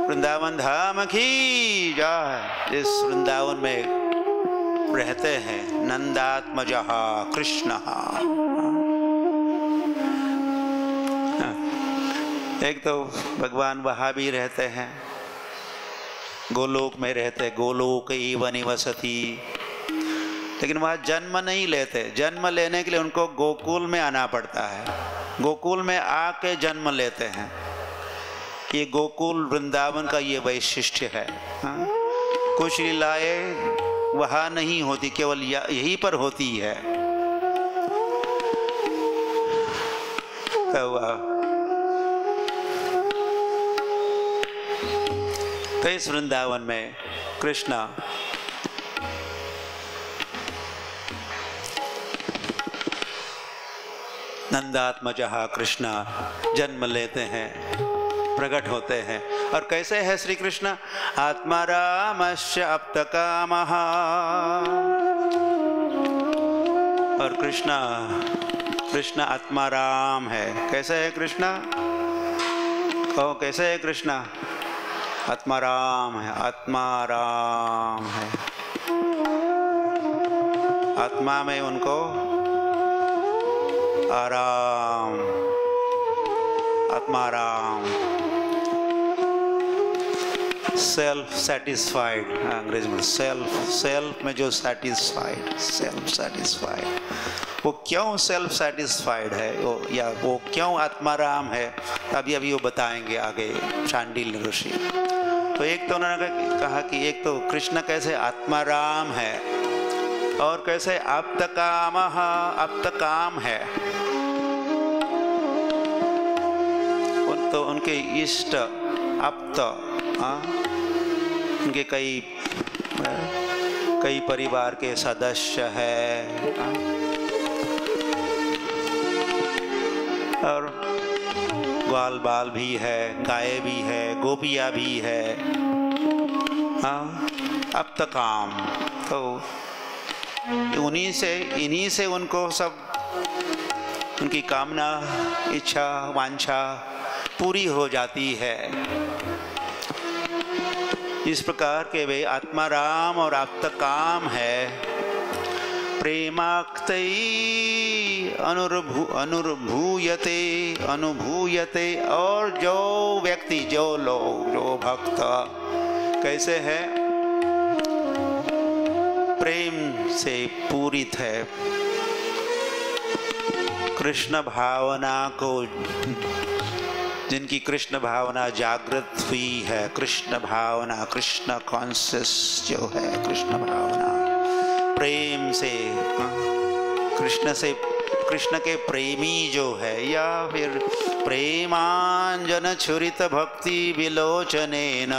वृंदावन धाम की जय, जिस वृंदावन में रहते हैं, नंदात्मजः कृष्ण। एक तो भगवान वहाँ भी रहते हैं, गोलोक में रहते, गोलोक एव निवसति, लेकिन वहाँ जन्म नहीं लेते। जन्म लेने के लिए उनको गोकुल में आना पड़ता है, गोकुल में आके जन्म लेते हैं। ये गोकुल वृंदावन का ये वैशिष्ट्य है। कुछ लीलाएं वहाँ नहीं होती, केवल यहीं पर होती है। तो इस वृंदावन में कृष्ण नंदात्मजः कृष्ण जन्म लेते हैं, प्रकट होते हैं। और कैसे है श्री कृष्ण? आत्मा रामस्य अप्तकामः। और कृष्ण आत्मा राम है। कैसे है कृष्ण? कहो कैसे है कृष्ण? आत्मा राम है, आत्मा राम है। आत्मा में उनको आराम, आत्मा राम, सेल्फ सेटिस्फाइड, अंग्रेजी में सेल्फ में जो सेटिस्फाइड, सेल्फ सेटिस्फाइड। वो क्यों सेल्फ सेटिस्फाइड है, वो क्यों आत्मा राम है, अभी वो बताएंगे आगे शांडिल्य ऋषि। तो एक तो उन्होंने कहा कि एक तो कृष्ण कैसे आत्मा राम है, और कैसे आप्तकामः, आप्तकाम है। तो उनके इष्ट आप्त, उनके कई परिवार के सदस्य है, और ग्वाल बाल भी है, गाय भी है, गोपियाँ भी है। आप्तकाम, तो इन्हीं से उनको सब उनकी कामना, इच्छा, वांछा पूरी हो जाती है। इस प्रकार के वे आत्मा राम और आप्तकाम है। प्रेमाक्तै अनुभूयते, और जो व्यक्ति, जो लोग, जो भक्त कैसे है? प्रेम से पूरित है। कृष्ण भावना को, जिनकी कृष्ण भावना जागृत हुई है, कृष्ण भावना, कृष्ण कॉन्शियस जो है, कृष्ण भावना प्रेम से, कृष्ण से कृष्ण के प्रेमी जो है, या फिर प्रेमांजन छुरित भक्ति विलोचनेन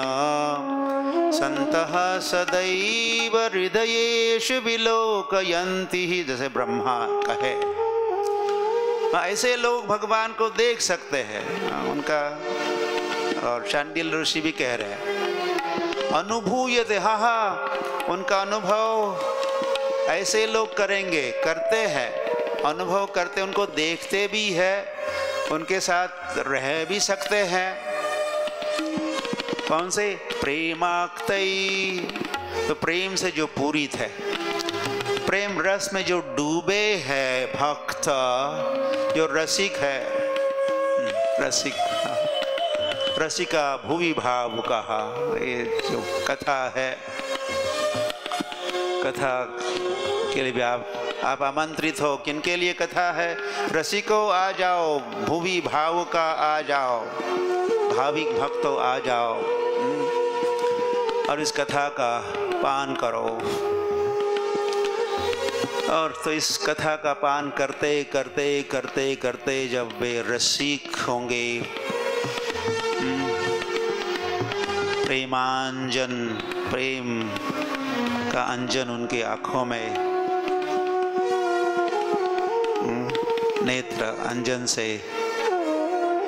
संतः सदैव हृदयेषु विलोकयन्ति, जैसे ब्रह्मा कहे। ऐसे लोग भगवान को देख सकते हैं उनका। और शांडिल ऋषि भी कह रहे हैं अनुभूयते, हा हा, उनका अनुभव ऐसे लोग करेंगे, करते हैं, अनुभव करते, उनको देखते भी है, उनके साथ रह भी सकते हैं। कौन से? प्रेमाक्तई, तो प्रेम से जो पूरित है, प्रेम रस में जो डूबे है भक्त, जो रसिक है, रसिक, रसिका भुवि भाव कहा। ये जो कथा है, कथा के लिए भी आप आमंत्रित हो। किनके लिए कथा है? रसिको आ जाओ, भुवि भाव का आ जाओ, भाविक भक्तों आ जाओ और इस कथा का पान करो। और तो इस कथा का पान करते करते करते करते जब वे रसिक होंगे, प्रेमांजन, प्रेम का अंजन उनके आँखों में, नेत्र अंजन से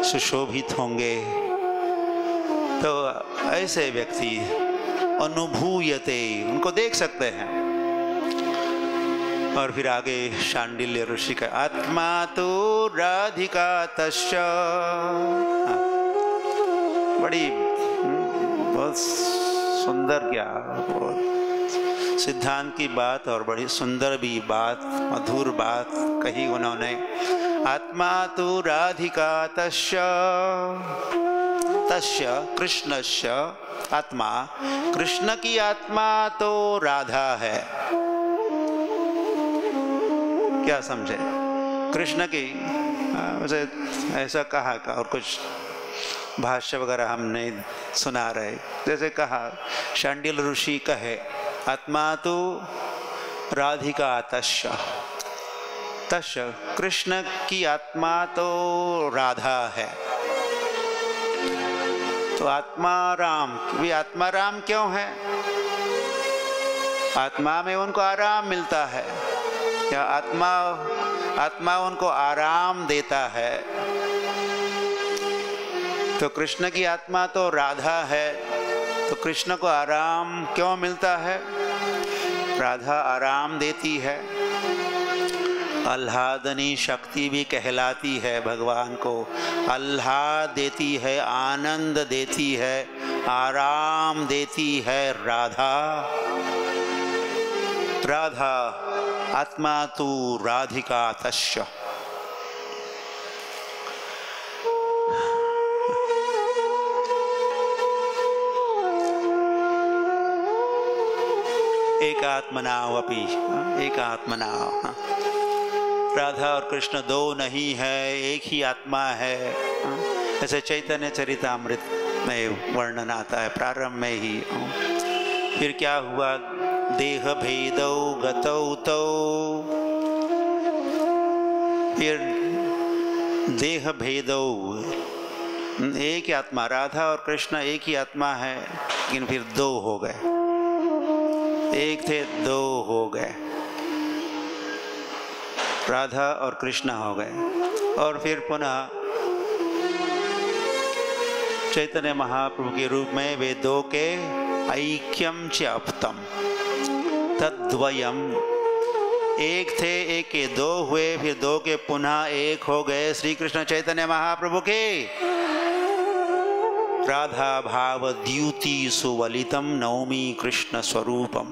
सुशोभित होंगे, तो ऐसे व्यक्ति अनुभूयते, उनको देख सकते हैं। और फिर आगे शांडिल्य ऋषि का आत्मा तो राधिका तस्य, बड़ी बहुत सुंदर, क्या बहुत सिद्धांत की बात और बड़ी सुंदर भी बात, मधुर बात कही उन्होंने। आत्मा तो राधिका तस्य, तस्य कृष्णस्य आत्मा, कृष्ण की आत्मा तो राधा है। क्या समझे? कृष्ण की वैसे ऐसा कहा का, और कुछ भाष्य वगैरह हम नहीं सुना रहे। जैसे कहा शांडिल ऋषि कहे आत्मा तो राधिका तस्य, तस्य कृष्ण की आत्मा तो राधा है। तो आत्मा राम, वे आत्मा राम क्यों है? आत्मा में उनको आराम मिलता है, या आत्मा उनको आराम देता है। तो कृष्ण की आत्मा तो राधा है, तो कृष्ण को आराम क्यों मिलता है? राधा आराम देती है, आह्लादनी शक्ति भी कहलाती है भगवान को। आह्लाद देती है, आनंद देती है, आराम देती है राधा। राधा आत्मा तु राधिका तस्य। एकात्मनावपि, एकात्मना, राधा और कृष्ण दो नहीं है, एक ही आत्मा है। ऐसे चैतन्य चरितामृत में वर्णन आता है प्रारंभ में ही। फिर क्या हुआ? देह भेदौ गतौ तौ, फिर देह भेदौ, एक ही आत्मा, राधा और कृष्ण एक ही आत्मा है, लेकिन फिर दो हो गए। एक थे, दो हो गए, राधा और कृष्ण हो गए। और फिर पुनः चैतन्य महाप्रभु के रूप में वे दो के ऐक्यम च अपतम तद्वयम, एक थे, एक के दो हुए, फिर दो के पुनः एक हो गए श्री कृष्ण चैतन्य महाप्रभु के। राधा भाव द्युति सुवलितम नौमी कृष्ण स्वरूपम,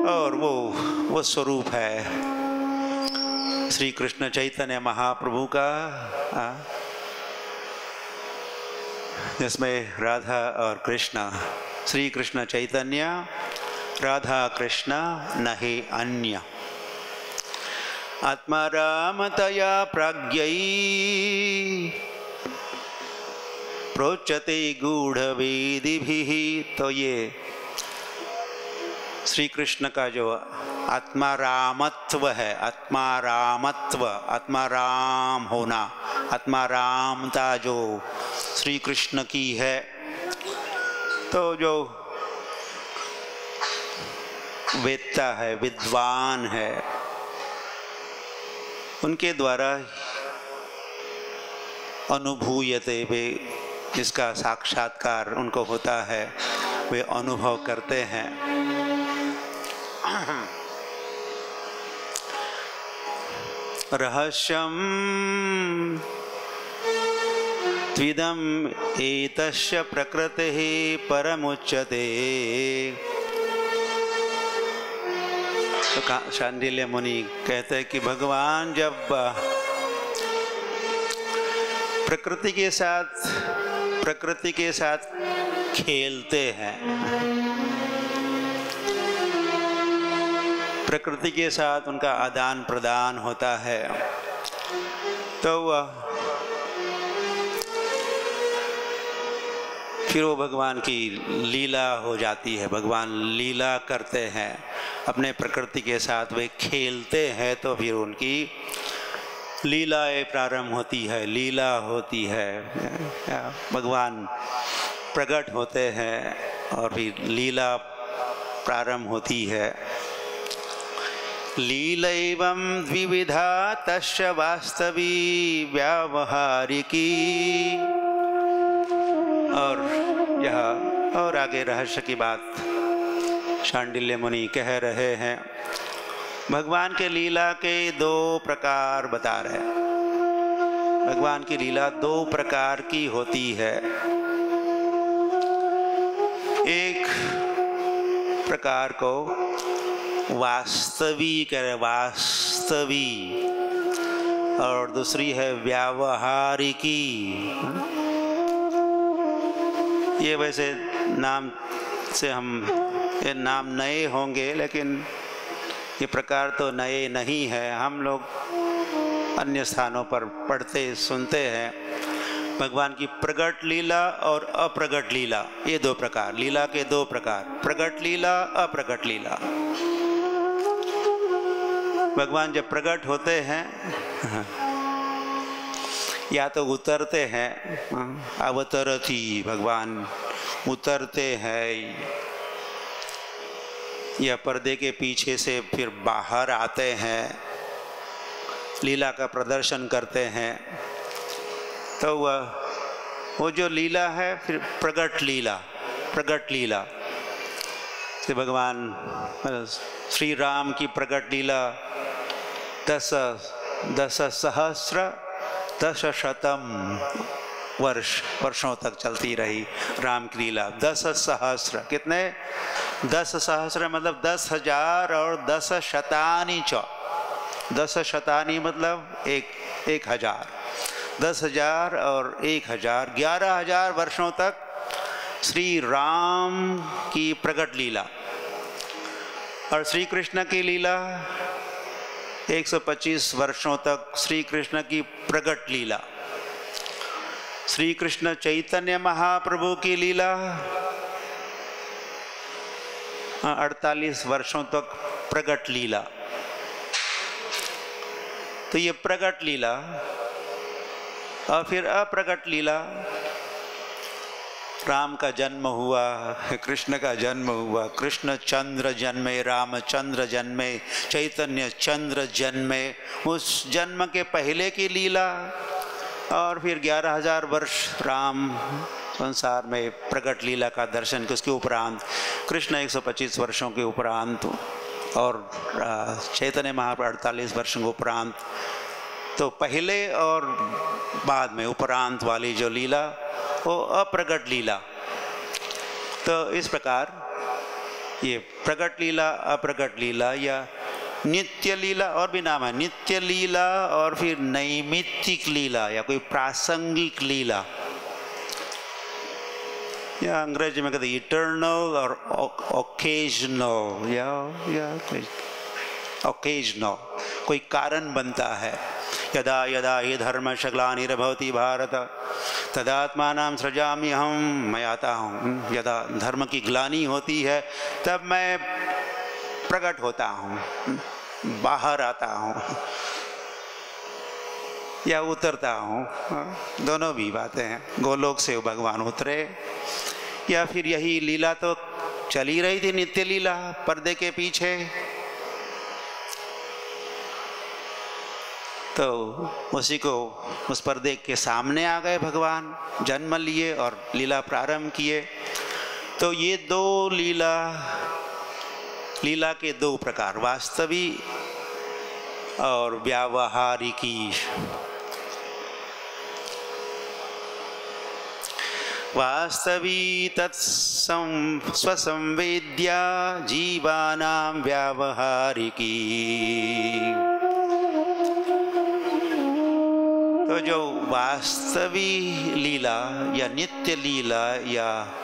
और वो स्वरूप है श्री कृष्ण चैतन्य महाप्रभु का, जिसमें राधा और कृष्ण, श्री कृष्ण चैतन्य, राधा कृष्ण नहीं अन्य। आत्मा रामतया प्राज्ञै प्रोच्यते गूढ़वेदिभिः। तो ये श्री कृष्ण का जो आत्मा रामत्व है, आत्मा रामत्व, आत्मा राम होना, आत्मा रामता जो श्री कृष्ण की है। तो जो वेदता है, विद्वान है, उनके द्वारा अनुभूयते, वे जिसका साक्षात्कार उनको होता है, वे अनुभव करते हैं। रहस्यम त्विदम एतस्य प्रकृतिः परमुच्यते। तो शांडिल्य मुनि कहते हैं कि भगवान जब प्रकृति के साथ खेलते हैं, प्रकृति के साथ उनका आदान प्रदान होता है, तो फिर वो भगवान की लीला हो जाती है। भगवान लीला करते हैं अपने प्रकृति के साथ, वे खेलते हैं, तो फिर उनकी लीलाएं प्रारंभ होती है, लीला होती है। भगवान प्रकट होते हैं और फिर लीला प्रारंभ होती है। लीलैवं द्विविधा तस्य वास्तवी व्यावहारिकी। और यह और आगे रहस्य की बात शांडिल्य मुनि कह रहे हैं। भगवान के लीला के दो प्रकार बता रहे हैं। भगवान की लीला दो प्रकार की होती है। एक प्रकार को वास्तवी कह, वास्तवी, और दूसरी है व्यावहारिकी। ये वैसे नाम से हम, ये नाम नए होंगे, लेकिन ये प्रकार तो नए नहीं है। हम लोग अन्य स्थानों पर पढ़ते सुनते हैं। भगवान की प्रकट लीला और अप्रकट लीला, ये दो प्रकार, लीला के दो प्रकार, प्रकट लीला, अप्रकट लीला। भगवान जब प्रकट होते हैं या तो उतरते हैं, अवतरती, भगवान उतरते हैं, या पर्दे के पीछे से फिर बाहर आते हैं, लीला का प्रदर्शन करते हैं। तो वो जो लीला है फिर प्रकट लीला, प्रकट लीला से भगवान श्री राम की प्रकट लीला 10,000 वर्षों तक चलती रही। राम की लीला 10,000, कितने? 10,000 मतलब 10,000 और 10 शतानी 10 शतानी मतलब 1,000, 10,000 और 1,000, 11,000 वर्षों तक श्री राम की प्रकट लीला। और श्री कृष्ण की लीला 125 वर्षों तक श्री कृष्ण की प्रकट लीला। श्री कृष्ण चैतन्य महाप्रभु की लीला 48 वर्षों तक प्रकट लीला। तो ये प्रकट लीला और फिर अप्रकट लीला। राम का जन्म हुआ, कृष्ण का जन्म हुआ, कृष्ण चंद्र जन्मे, रामचंद्र जन्मे, चैतन्य चंद्र जन्मे, उस जन्म के पहले की लीला। और फिर 11,000 वर्ष राम संसार में प्रकट लीला का दर्शन के उसके उपरांत, कृष्ण 125 वर्षों के उपरांत और चैतन्य महाप्रभु 48 वर्षों के उपरांत। तो पहले और बाद में उपरांत वाली जो लीला वो अप्रकट लीला। तो इस प्रकार ये प्रकट लीला, अप्रकट लीला या नित्य लीला और भी नाम है, नित्य लीला और फिर नैमित्तिक लीला या कोई प्रासंगिक लीला, या अंग्रेजी में कहते इटर्नल और ओकेजनल, या ओकेजनल, कोई कारण बनता है। यदा यदा हि धर्मस्य ग्लानिर्भवति भारत तदात्मानं सृजामि अहं, मैं आता हूँ। यदा धर्म की ग्लानि होती है तब मैं प्रकट होता हूँ, बाहर आता हूँ या उतरता हूँ, दोनों भी बातें हैं। गोलोक से भगवान उतरे या फिर यही लीला तो चली रही थी, नित्य लीला पर्दे के पीछे, तो उसी को उस पर्दे के सामने आ गए भगवान, जन्म लिए और लीला प्रारंभ किए। तो ये दो लीला के दो प्रकार, वास्तविक और व्यावहारिकी। वास्तवी स्वसंवेद्या जीवानां व्यावहारिकी। तो जो वास्तविक लीला या नित्य लीला या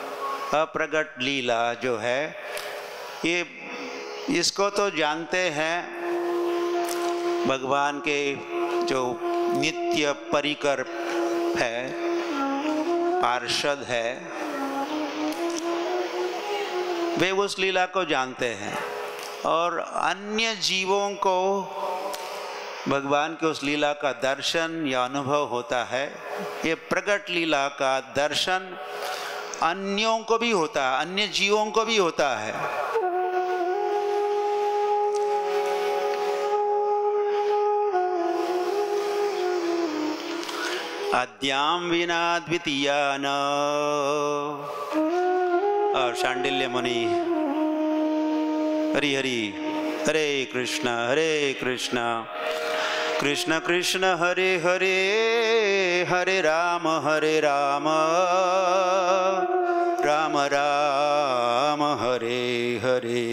अप्रगट लीला जो है, ये इसको तो जानते हैं भगवान के जो नित्य परिकर है, पार्षद है, वे उस लीला को जानते हैं। और अन्य जीवों को भगवान के उस लीला का दर्शन या अनुभव होता है। ये प्रकट लीला का दर्शन अन्यों को भी होता है, अन्य जीवों को भी होता है। आद्याम विना द्वितीया न। और शांडिल्य मुनि हरि हरि हरे कृष्ण कृष्ण कृष्ण हरे हरे, हरे राम राम राम हरे हरे।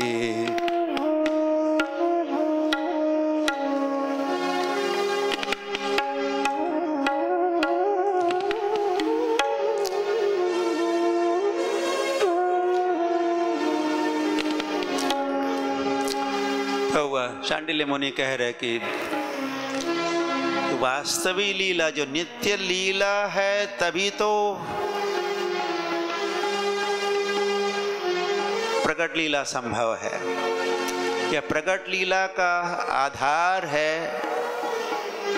शांडिल्य मुनि कह रहे कि वास्तविक लीला जो नित्य लीला है, तभी तो प्रकट लीला संभव है। क्या प्रकट लीला का आधार है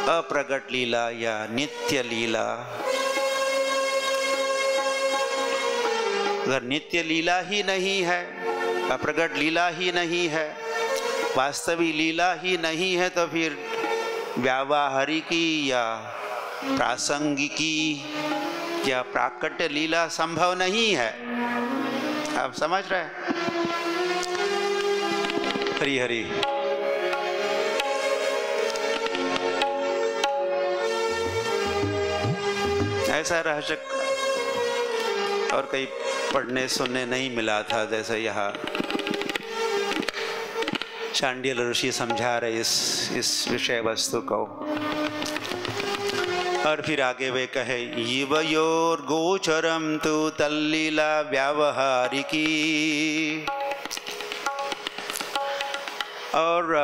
अप्रकट लीला या नित्य लीला। अगर नित्य लीला ही नहीं है, अप्रकट लीला ही नहीं है, वास्तविक लीला ही नहीं है, तो फिर व्यावहारिकी या प्रासंगिकी या प्राकट्य लीला संभव नहीं है। आप समझ रहे हैं? हरि हरि। ऐसा रहस्य और कहीं पढ़ने सुनने नहीं मिला था, जैसे यहाँ शांडिल्य ऋषि समझा रहे इस विषय वस्तु को। और फिर आगे वे कहे, युवयोर गोचरम तु तल्लीला व्यावहारिकी। और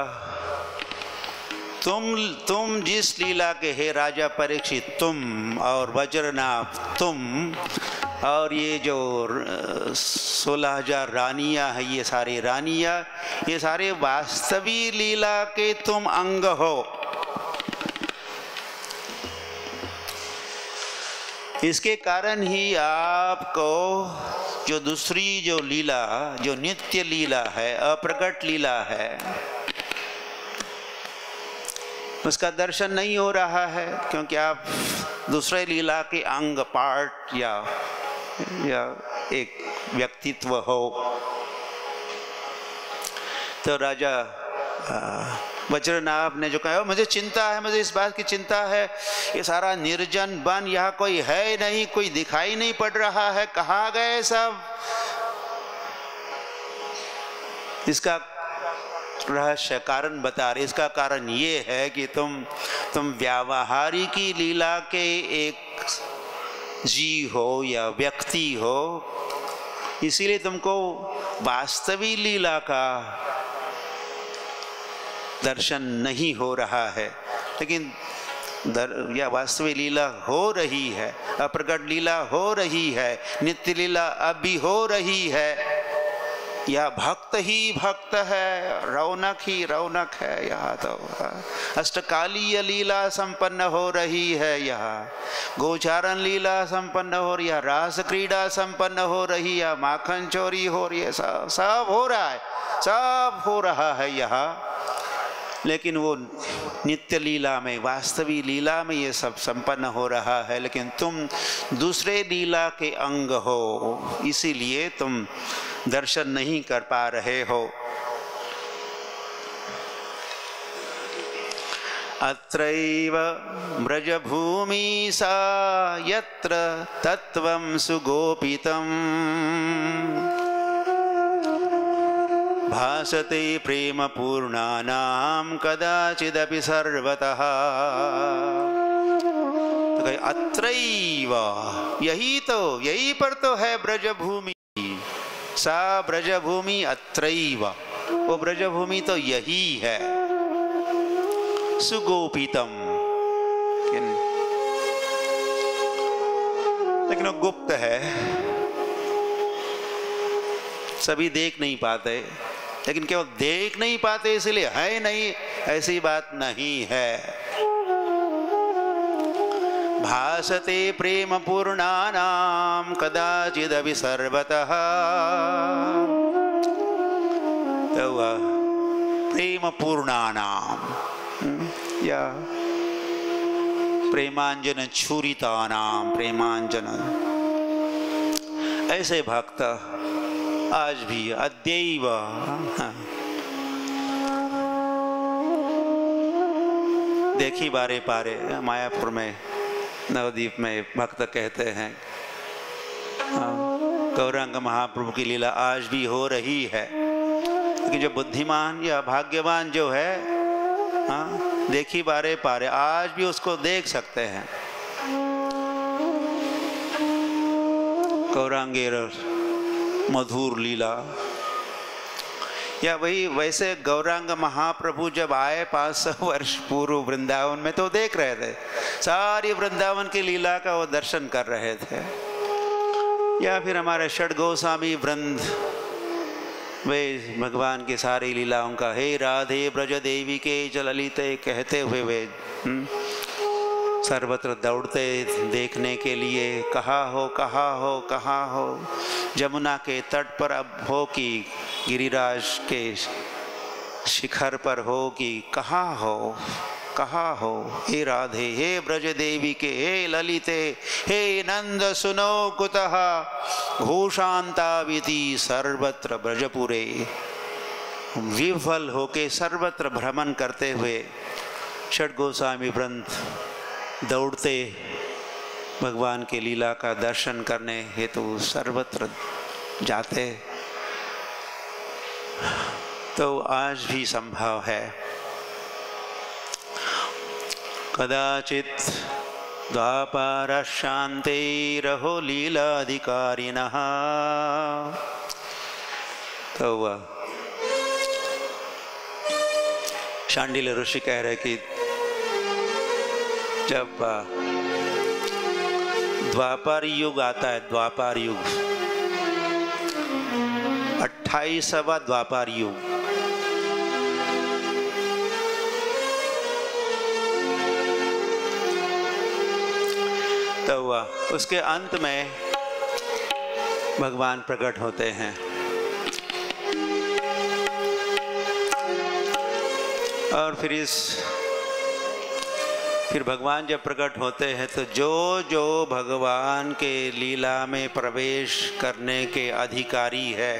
तुम जिस लीला के हे राजा परीक्षित, तुम और वज्रनाभ तुम, और ये जो 16,000 रानियां हैं, ये सारी रानियां, ये सारे वास्तविक लीला के तुम अंग हो। इसके कारण ही आपको जो दूसरी जो लीला, जो नित्य लीला है, अप्रकट लीला है, उसका दर्शन नहीं हो रहा है, क्योंकि आप दूसरे लीला के अंग, पार्ट या एक व्यक्तित्व हो। तो राजा वज्रनाभ ने जो कहा, मुझे चिंता है, मुझे इस बात की चिंता है, ये सारा निर्जन वन, यहाँ कोई है नहीं, कोई दिखाई नहीं पड़ रहा है, कहाँ गए सब। इसका रहस्य कारण बता रहे। इसका कारण ये है कि तुम व्यावहारिकी लीला के एक जीव हो या व्यक्ति हो, इसीलिए तुमको वास्तविक लीला का दर्शन नहीं हो रहा है। लेकिन या वास्तविक लीला हो रही है, अप्रकट लीला हो रही है, नित्य लीला अब भी हो रही है। या भक्त ही भक्त है, रौनक ही रौनक है यहाँ तो। अष्टकालीय लीला संपन्न हो रही है यहाँ, गोचारण लीला संपन्न हो रही है, रास क्रीड़ा संपन्न हो रही है, माखन चोरी हो रही है, सब सब हो रहा है, सब हो रहा है यहाँ। लेकिन वो नित्य लीला में, वास्तविक लीला में ये सब संपन्न हो रहा है, लेकिन तुम दूसरे लीला के अंग हो, इसीलिए तुम दर्शन नहीं कर पा रहे हो। अत्रैव ब्रजभूमि सा यत्र तत्त्वं सुगोपितम् भासते प्रेम पूर्णानां कदाचिदपि सर्वतः। तो कहे अत्रैव, यही तो, यही पर तो है ब्रजभूमि। सा ब्रजभूमि अत्रैव, वो ब्रजभूमि तो यही है। सुगोपितम, लेकिन वो गुप्त है, सभी देख नहीं पाते। लेकिन केवल देख नहीं पाते इसलिए है नहीं, ऐसी बात नहीं है। भासते प्रेम पूर्णानां कदाचिदपि सर्वतः। तो प्रेम पूर्णानां या प्रेमांजन छुरितानां, प्रेमांजन, ऐसे भक्त आज भी अद्यैव देखी बारे पारे मायापुर में, नवद्वीप में भक्त कहते हैं गौरांग महाप्रभु की लीला आज भी हो रही है। लेकिन जो बुद्धिमान या भाग्यवान जो है, देखी बारे पारे आज भी उसको देख सकते हैं। गौरांगेर मधुर लीला, या वही वैसे गौरांग महाप्रभु जब आए 500 वर्ष पूर्व वृंदावन में, तो देख रहे थे, सारी वृंदावन की लीला का वो दर्शन कर रहे थे। या फिर हमारे षड गोस्वामी वृंद, वे भगवान की सारी लीलाओं का हे राधे ब्रज देवी के ललिते कहते हुए वे सर्वत्र दौड़ते देखने के लिए, कहाँ हो कहाँ हो कहाँ हो, जमुना के तट पर अब हो कि गिरिराज के शिखर पर हो कि कहाँ हो, हे राधे, हे ब्रज देवी के, हे ललिते, हे नंद सुनो कुतः घोषांताविति सर्वत्र ब्रजपुरे। विह्वल होके सर्वत्र भ्रमण करते हुए षड गोस्वामी वृंद दौड़ते भगवान के लीला का दर्शन करने हेतु सर्वत्र जाते। तो आज भी संभव है। कदाचित द्वापर शांते रहो लीलाधिकारिणः। तो शांडिल्य ऋषि कह रहे कि जब द्वापर युग आता है, द्वापर युग 28वां द्वापर युग, तो उसके अंत में भगवान प्रकट होते हैं। और फिर भगवान जब प्रकट होते हैं तो जो जो भगवान के लीला में प्रवेश करने के अधिकारी है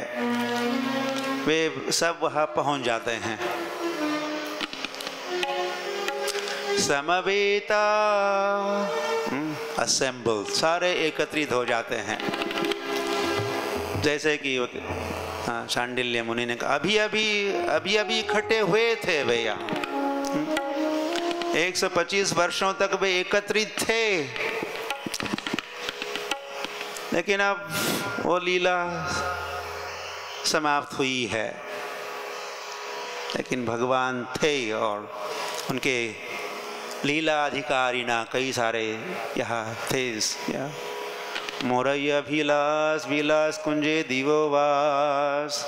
वे सब वहाँ पहुँच जाते हैं। समवेता असेंबल, सारे एकत्रित हो जाते हैं। जैसे कि शांडिल्य मुनि ने कहा, अभी इकट्ठे हुए थे भैया, 125 वर्षों तक वे एकत्रित थे, लेकिन अब वो लीला समाप्त हुई है। लेकिन भगवान थे और उनके लीला अधिकारी ना कई सारे यहाँ थे, मोरय अभिलाष विलास कुंजे दिवो वास।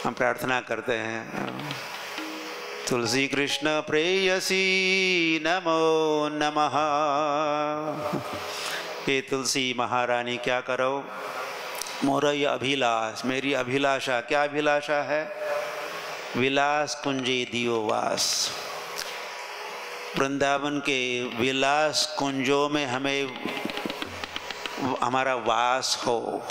हम प्रार्थना करते हैं, तुलसी कृष्ण प्रेयसी नमो नमः। हे तुलसी महारानी क्या करो, मोरय अभिलाष, मेरी अभिलाषा, क्या अभिलाषा है, विलास कुंजे दियो वास, वृंदावन के विलास कुंजों में हमें हमारा वास हो।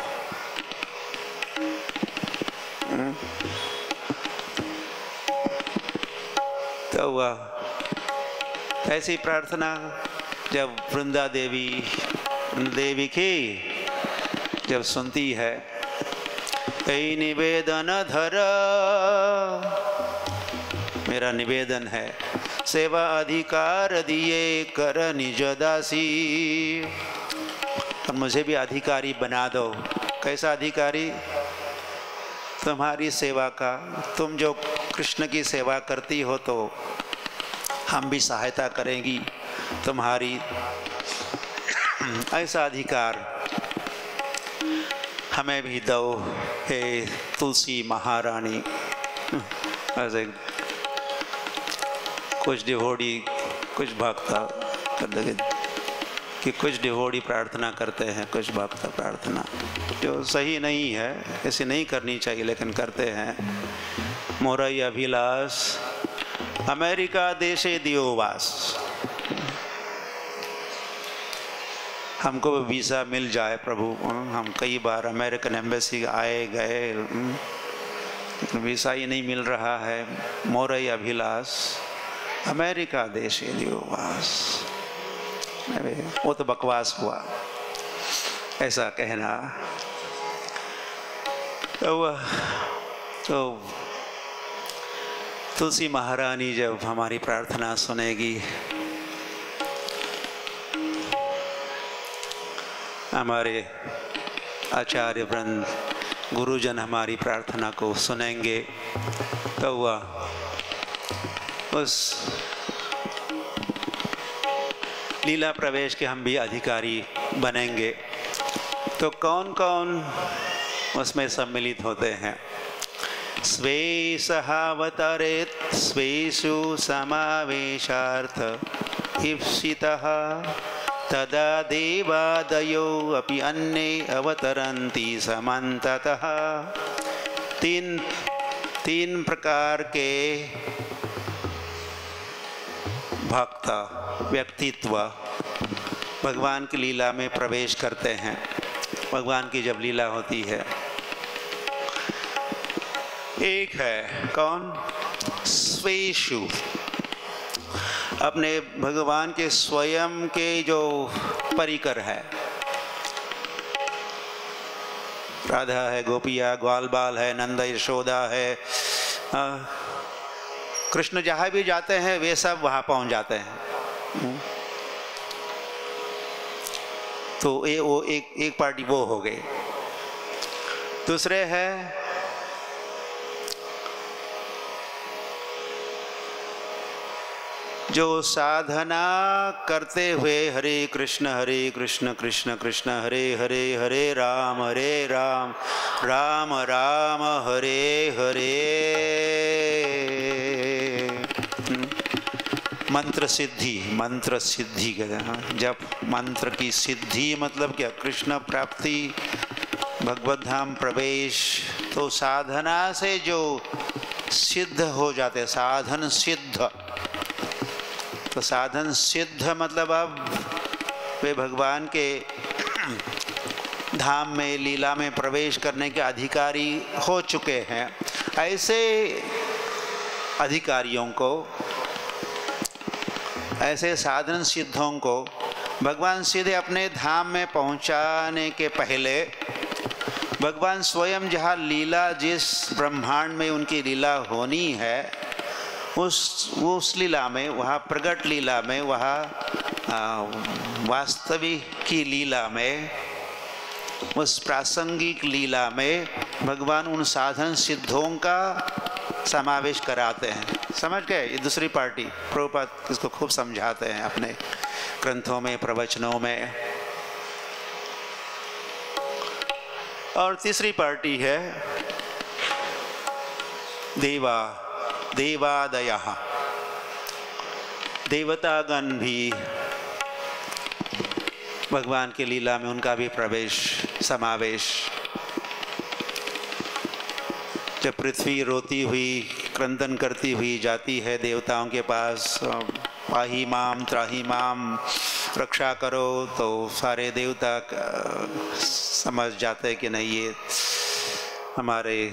तो वह ऐसी प्रार्थना जब वृंदा देवी की जब सुनती है, ऐ निवेदन धर, मेरा निवेदन है, सेवा अधिकार दिए कर निज दासी, और मुझे भी अधिकारी बना दो। कैसा अधिकारी, तुम्हारी सेवा का, तुम जो कृष्ण की सेवा करती हो तो हम भी सहायता करेंगी तुम्हारी, ऐसा अधिकार हमें भी दो हे तुलसी महारानी। ऐसे कुछ डिवोटी, कुछ भक्त कि कुछ डिवोटी प्रार्थना करते हैं, कुछ भक्त प्रार्थना जो सही नहीं है, ऐसे नहीं करनी चाहिए, लेकिन करते हैं। मोरय अभिलाष अमेरिका देशे दियो वास, हमको वीज़ा मिल जाए प्रभु। हम कई बार अमेरिकन एम्बेसी आए गए, वीज़ा ही नहीं मिल रहा है। मोरय अभिलाष अमेरिका देशे दियो वास, वो तो बकवास हुआ ऐसा कहना। तो तुलसी महारानी जब हमारी प्रार्थना सुनेगी, हमारे आचार्य वृंद गुरुजन हमारी प्रार्थना को सुनेंगे, तो वह उस लीला प्रवेश के हम भी अधिकारी बनेंगे। तो कौन कौन उसमें सम्मिलित होते हैं? स्वे सहावतरेत स्वेषु समावेशार्थ ईप्सितः तदा देवादयो अपि अन्ये अवतरन्ति समन्ततः। तीन प्रकार के भक्त व्यक्तित्व भगवान की लीला में प्रवेश करते हैं। भगवान की जब लीला होती है, एक है कौन? स्वेषु, अपने भगवान के स्वयं के जो परिकर है, राधा है, गोपिया ग्वाल बाल है, नंद यशोदा है, कृष्ण जहाँ भी जाते हैं वे सब वहाँ पहुँच जाते हैं। तो वो एक पार्टी वो हो गए। दूसरे है जो साधना करते हुए हरे कृष्ण कृष्ण कृष्ण हरे हरे, हरे राम राम राम हरे हरे, मंत्र सिद्धि कहते हैं। जब मंत्र की सिद्धि मतलब क्या? कृष्ण प्राप्ति, भगवत धाम प्रवेश। तो साधना से जो सिद्ध हो जाते, साधन सिद्ध, तो साधन सिद्ध मतलब अब वे भगवान के धाम में लीला में प्रवेश करने के अधिकारी हो चुके हैं। ऐसे अधिकारियों को, ऐसे साधन सिद्धों को भगवान सीधे अपने धाम में पहुंचाने के पहले भगवान स्वयं जहाँ लीला, जिस ब्रह्मांड में उनकी लीला होनी है, उस लीला में, वहाँ प्रगट लीला में, वहाँ वास्तविक की लीला में, उस प्रासंगिक लीला में भगवान उन साधन सिद्धों का समावेश कराते हैं। समझ गए? ये दूसरी पार्टी प्रभुपाद इसको खूब समझाते हैं अपने ग्रंथों में, प्रवचनों में। और तीसरी पार्टी है देवादयः, देवतागण भी भगवान की लीला में उनका भी प्रवेश समावेश। जब पृथ्वी रोती हुई क्रंदन करती हुई जाती है देवताओं के पास, पाही माम त्राही माम, रक्षा करो, तो सारे देवता समझ जाते कि नहीं ये हमारे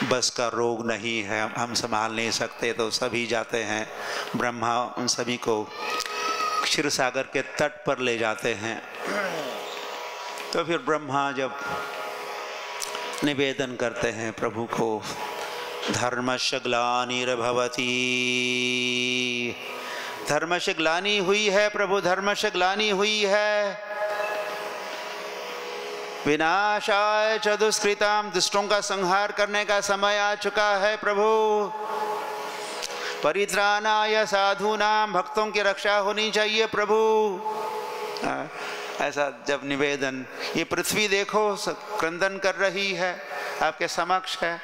बस का रोग नहीं है, हम संभाल नहीं सकते, तो सभी जाते हैं। ब्रह्मा उन सभी को क्षीर सागर के तट पर ले जाते हैं। तो फिर ब्रह्मा जब निवेदन करते हैं प्रभु को, धर्मस्य ग्लानिर्भवति, धर्मस्य ग्लानि हुई है प्रभु, धर्मस्य ग्लानि हुई है, विनाशाय च दुष्कृताम, दुष्टों का संहार करने का समय आ चुका है प्रभु, परित्राणाय साधूनाम, भक्तों की रक्षा होनी चाहिए प्रभु। ऐसा जब निवेदन, ये पृथ्वी देखो क्रंदन कर रही है, आपके समक्ष है,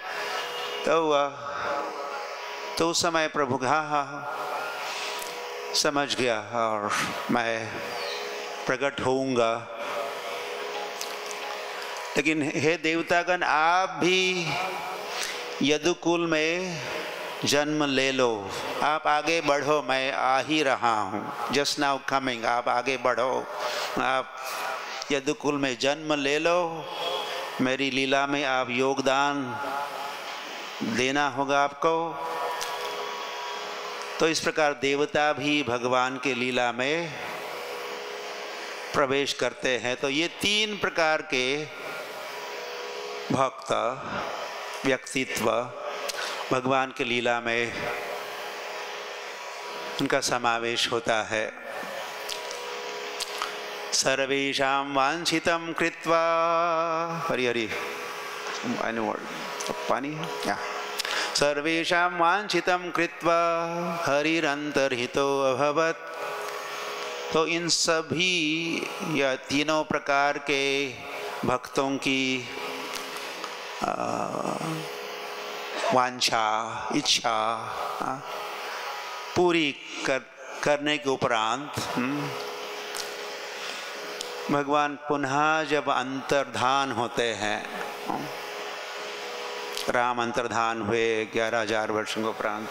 तो उस समय प्रभु हाँ समझ गया और मैं प्रकट होऊंगा। लेकिन हे देवतागण, आप भी यदुकुल में जन्म ले लो, आप आगे बढ़ो, मैं आ ही रहा हूँ, जस्ट नाउ कमिंग, आप आगे बढ़ो, आप यदुकुल में जन्म ले लो, मेरी लीला में आप योगदान देना होगा आपको। तो इस प्रकार देवता भी भगवान के लीला में प्रवेश करते हैं। तो ये तीन प्रकार के भक्त व्यक्तित्व भगवान के लीला में उनका समावेश होता है। सर्वेषां वांछितं कृत्वा, हरि हरि पानी है क्या? सर्वेषां वांछितं कृत्वा हरिरंतर्हितो अभवत्। तो इन सभी या तीनों प्रकार के भक्तों की वांछा इच्छा पूरी करने के उपरांत भगवान पुनः जब अंतर्धान होते हैं, राम अंतर्धान हुए 11,000 वर्षों के उपरांत,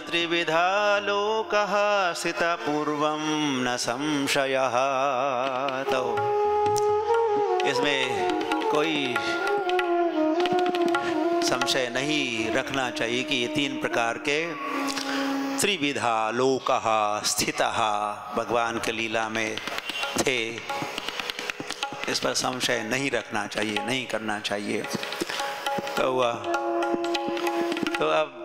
त्रिविधा लोकः स्थितः पूर्वं न संशयः। तो इसमें कोई संशय नहीं रखना चाहिए कि ये तीन प्रकार के त्रिविधा लोकः स्थितः भगवान के लीला में थे। इस पर संशय नहीं रखना चाहिए, नहीं करना चाहिए। तो अब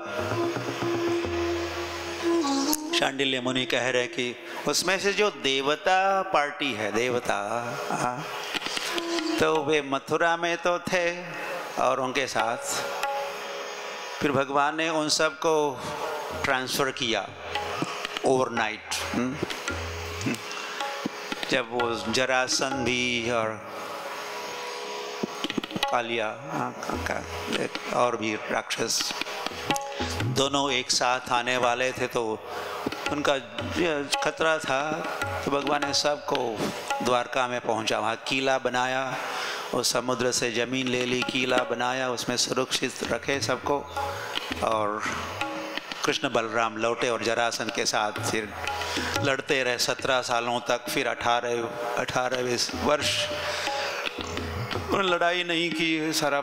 शांडिल्य मुनि कह रहे कि उसमें से जो देवता पार्टी है, देवता तो वे मथुरा में तो थे और उनके साथ फिर भगवान ने उन सब को ट्रांसफ़र किया ओवरनाइट। जब वो जरासंध भी और कालिया और भी राक्षस दोनों एक साथ आने वाले थे, तो उनका खतरा था। तो भगवान ने सबको द्वारका में पहुंचा, वहाँ किला बनाया, उस समुद्र से ज़मीन ले ली, किला बनाया, उसमें सुरक्षित रखे सबको। और कृष्ण बलराम लौटे और जरासंध के साथ फिर लड़ते रहे 17 सालों तक। फिर 18 वर्ष उन्होंने लड़ाई नहीं की। सारा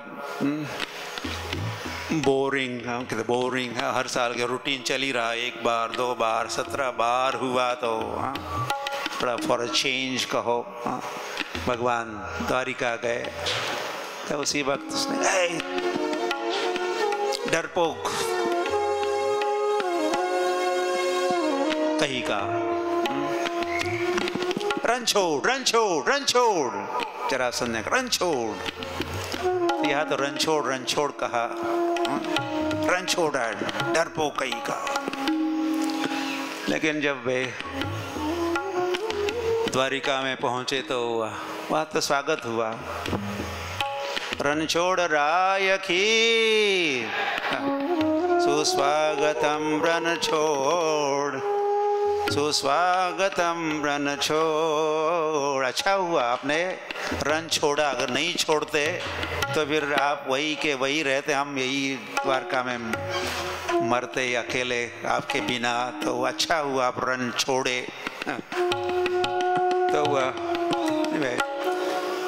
बोरिंग है, हर साल के रूटीन चल ही रहा, 1 बार 2 बार 17 बार हुआ। तो थोड़ा फॉर अ चेंज कहो, भगवान द्वारिका गए तो उसी वक्त उसने डरपोक कहीं का, रन छोड़ रन छोड़ रन छोड़, जरासंध ने रन छोड़, यहाँ तो रन छोड़ कहा, रन छोड़ डरपोक कहीं का। लेकिन जब वे द्वारिका में पहुंचे तो वहाँ तो स्वागत हुआ, रणछोड़ राय की सुस्वागतम रणछोड़, सुस्वागतम रणछोड़। अच्छा हुआ आपने रन छोड़ा, अगर नहीं छोड़ते तो फिर आप वही के वही रहते, हम यही द्वारका में मरते अकेले आपके बिना। तो अच्छा हुआ आप रन छोड़े।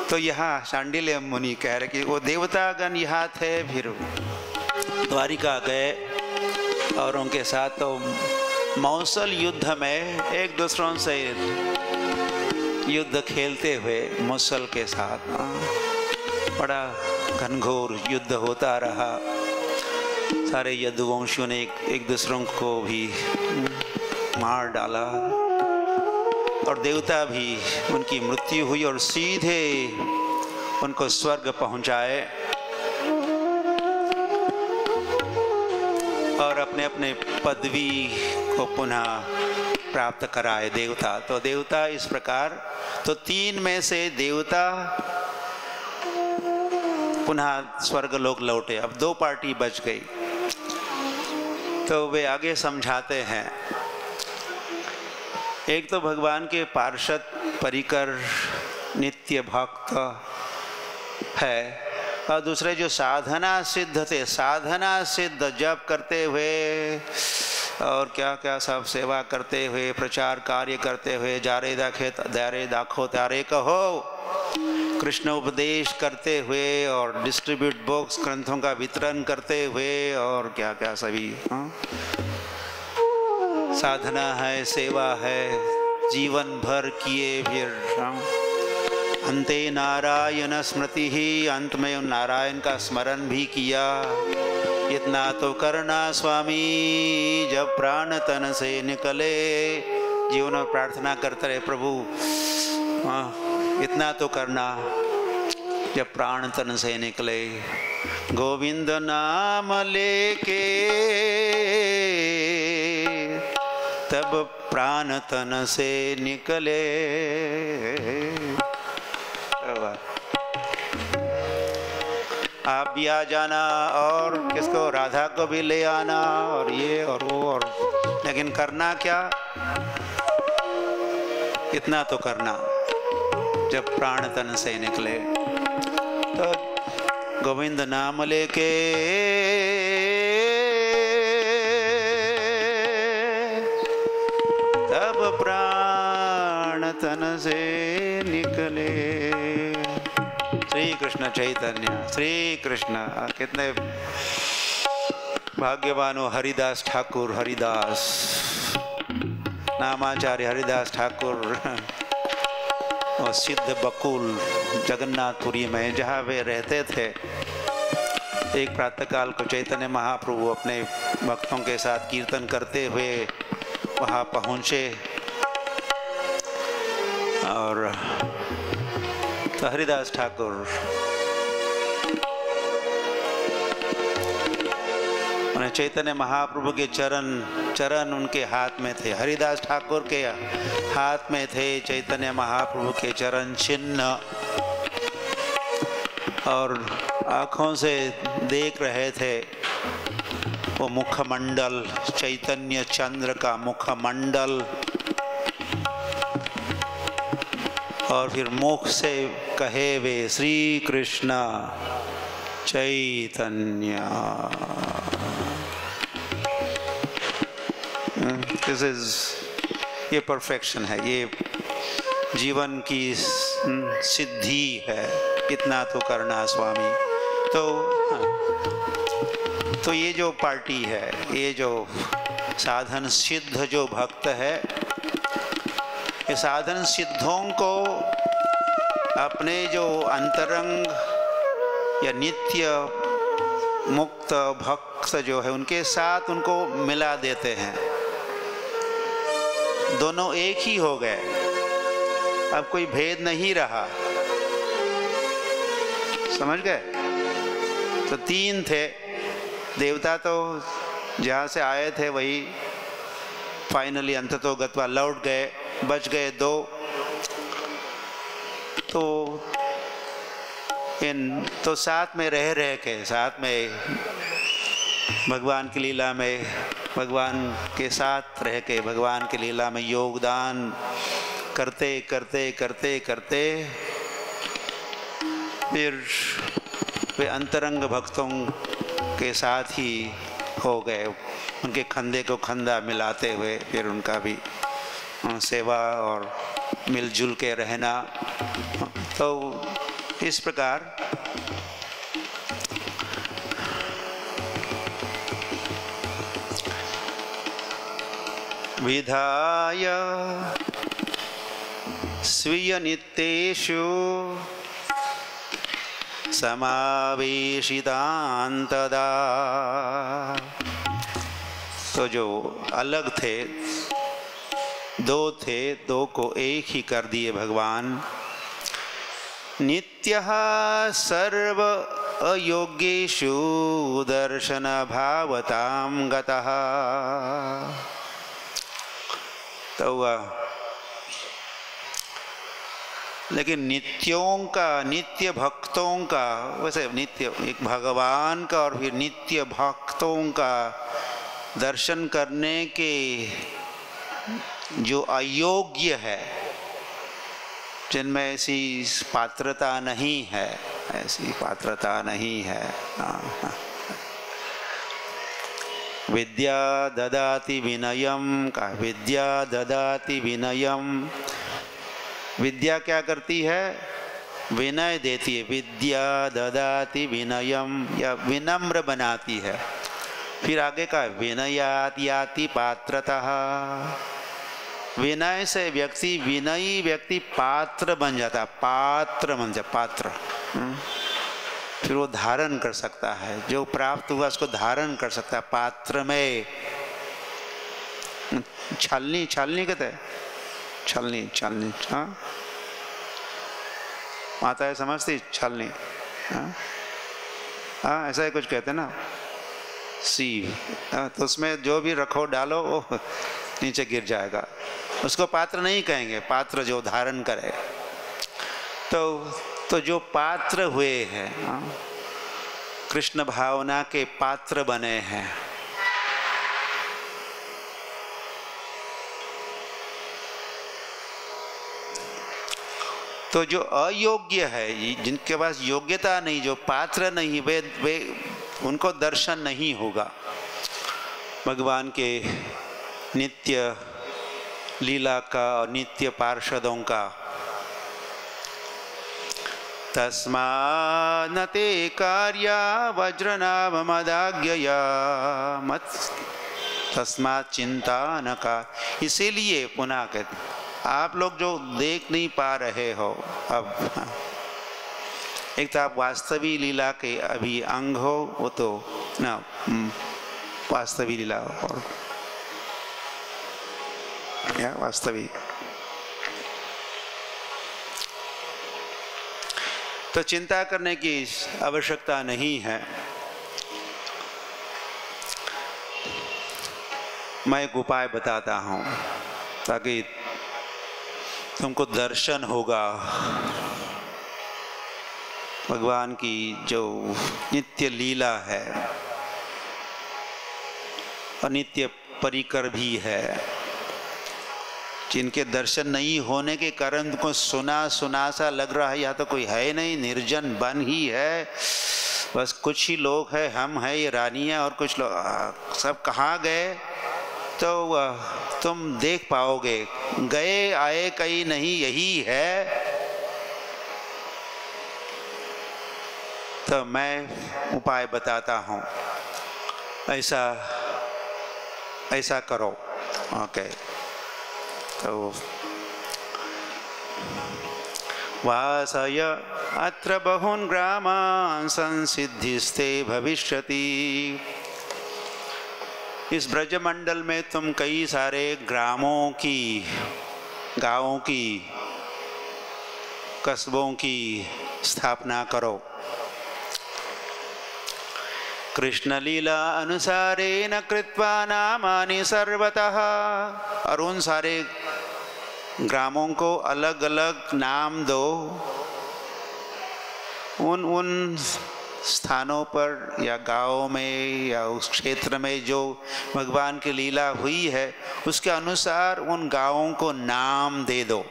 तो यहाँ शांडिल्य मुनि कह रहे कि वो देवतागण यहाँ थे, फिर द्वारिका गए और उनके साथ तो मौसल युद्ध में एक दूसरों से युद्ध खेलते हुए मुसल के साथ बड़ा घनघोर युद्ध होता रहा। सारे यदुवंशियों ने एक दूसरों को भी मार डाला और देवता भी उनकी मृत्यु हुई और सीधे उनको स्वर्ग पहुंचाए और अपने अपने पदवी को पुनः प्राप्त कराए देवता। तो देवता इस प्रकार, तो 3 में से देवता पुनः स्वर्ग लोक लौटे। अब 2 पार्टी बच गई। तो वे आगे समझाते हैं, एक तो भगवान के पार्षद परिकर नित्य भक्त है और दूसरे जो साधना सिद्ध थे, साधना सिद्ध जप करते हुए और क्या क्या सब सेवा करते हुए, प्रचार कार्य करते हुए, जारे दाखो तारे कहो, कृष्ण उपदेश करते हुए और डिस्ट्रीब्यूट बुक्स ग्रंथों का वितरण करते हुए और क्या क्या सभी साधना है, सेवा है, जीवन भर किए। फिर अंते नारायण स्मृति ही, अंत में नारायण का स्मरण भी किया। इतना तो करना स्वामी जब प्राण तन से निकले, जीवन में प्रार्थना करते रहे प्रभु इतना तो करना जब प्राण तन से निकले। गोविंद नाम लेके तब प्राण तन से निकले। आप भी आ जाना और किसको, राधा को भी ले आना और ये और वो, और लेकिन करना क्या, इतना तो करना जब प्राण तन से निकले। तो गोविंद नाम लेके तब प्राण तन से निकले। श्री कृष्ण चैतन्य, श्री कृष्ण। कितने भाग्यवान हो हरिदास ठाकुर, हरिदास नामाचार्य हरिदास ठाकुर और सिद्ध बकुल जगन्नाथपुरी में जहाँ वे रहते थे। एक प्रातःकाल को चैतन्य महाप्रभु अपने भक्तों के साथ कीर्तन करते हुए वहाँ पहुँचे और तो हरिदास ठाकुर उन्हें चैतन्य महाप्रभु के चरण उनके हाथ में थे। हरिदास ठाकुर के हाथ में थे चैतन्य महाप्रभु के चरण चिन्ह और आँखों से देख रहे थे वो मुखमंडल, चैतन्य चंद्र का मुखमंडल। और फिर मुख से कहे वे श्री कृष्ण चैतन्य। दिस इज, ये परफेक्शन है, ये जीवन की सिद्धि है। इतना तो करना स्वामी। तो ये जो पार्टी है, ये जो साधन सिद्ध जो भक्त है, ये साधन सिद्धों को अपने जो अंतरंग या नित्य मुक्त भक्त जो है उनके साथ उनको मिला देते हैं। दोनों एक ही हो गए, अब कोई भेद नहीं रहा। समझ गए? तो तीन थे देवता, तो जहाँ से आए थे वही फाइनली अंततो गत्वा लौट गए, बच गए दो। तो इन तो साथ में रह के साथ में भगवान की लीला में, भगवान के साथ रह के भगवान की लीला में योगदान करते करते करते करते फिर वे अंतरंग भक्तों के साथ ही हो गए। उनके खंधे को खंधा मिलाते हुए फिर उनका भी सेवा और मिलजुल के रहना। तो इस प्रकार विधाय स्वीय नित्येषु समावेशितान् तदा। तो जो अलग थे, दो थे, दो को एक ही कर दिए भगवान। नित्यः सर्व अयोग्येषु दर्शन भावतां गतः। तो लेकिन नित्यों का, नित्य भक्तों का, वैसे नित्य एक भगवान का और फिर नित्य भक्तों का दर्शन करने के जो अयोग्य है, जिनमें ऐसी पात्रता नहीं है, ऐसी पात्रता नहीं है। विद्या ददाति विनयम का, विद्या ददाति विनयम। विद्या क्या करती है? विनय देती है। विद्या ददाति विनयम, या विनम्र बनाती है। फिर आगे का विनयात याति पात्रतः। विनय से व्यक्ति, विनयी व्यक्ति पात्र बन जाता है, पात्र बन जाता, पात्र। फिर वो धारण कर सकता है, जो प्राप्त हुआ उसको धारण कर सकता है। पात्र में छलनी, छलनी कहते हैं, छलनी, छलनी। हाँ, माता है समझती छलनी। हाँ, ऐसा ही कुछ कहते हैं ना, सीव। तो उसमें जो भी रखो डालो वो नीचे गिर जाएगा। उसको पात्र नहीं कहेंगे, पात्र जो धारण करे। तो जो पात्र हुए हैं, कृष्ण भावना के पात्र बने हैं, तो जो अयोग्य है, जिनके पास योग्यता नहीं, जो पात्र नहीं, वे उनको दर्शन नहीं होगा भगवान के नित्य लीला का और नित्य पार्षदों का। तस्मान्नते कार्या वज्रनाभमदाज्ञया मत तस्मात् चिंता न का। इसीलिए पुनः कहते, आप लोग जो देख नहीं पा रहे हो अब, एक तो आप वास्तविक लीला के अभी अंग हो, वो तो ना वास्तविक लीला और या वास्तविक। तो चिंता करने की आवश्यकता नहीं है। मैं एक उपाय बताता हूँ ताकि तुमको दर्शन होगा भगवान की जो नित्य लीला है और नित्य परिकर भी है, जिनके दर्शन नहीं होने के कारण तुमको सुना सा लग रहा है, या तो कोई है नहीं, निर्जन वन ही है, बस कुछ ही लोग हैं, हम हैं, ये रानियाँ और कुछ लोग, सब कहाँ गए? तो तुम देख पाओगे, गए आए कहीं नहीं, यही है। तो मैं उपाय बताता हूँ, ऐसा करो। ओके, तो वासय अत्र बहून् ग्रामान् संसिद्धिस्ते भविष्यति। इस ब्रजमंडल में तुम कई सारे ग्रामों की, गांवों की, कस्बों की स्थापना करो। कृष्ण लीला अनुसारेण कृत्वा नामानि सर्वतः, और उन सारे ग्रामों को अलग अलग नाम दो। उन स्थानों पर या गाँव में या उस क्षेत्र में जो भगवान की लीला हुई है उसके अनुसार उन गाँवों को नाम दे दो।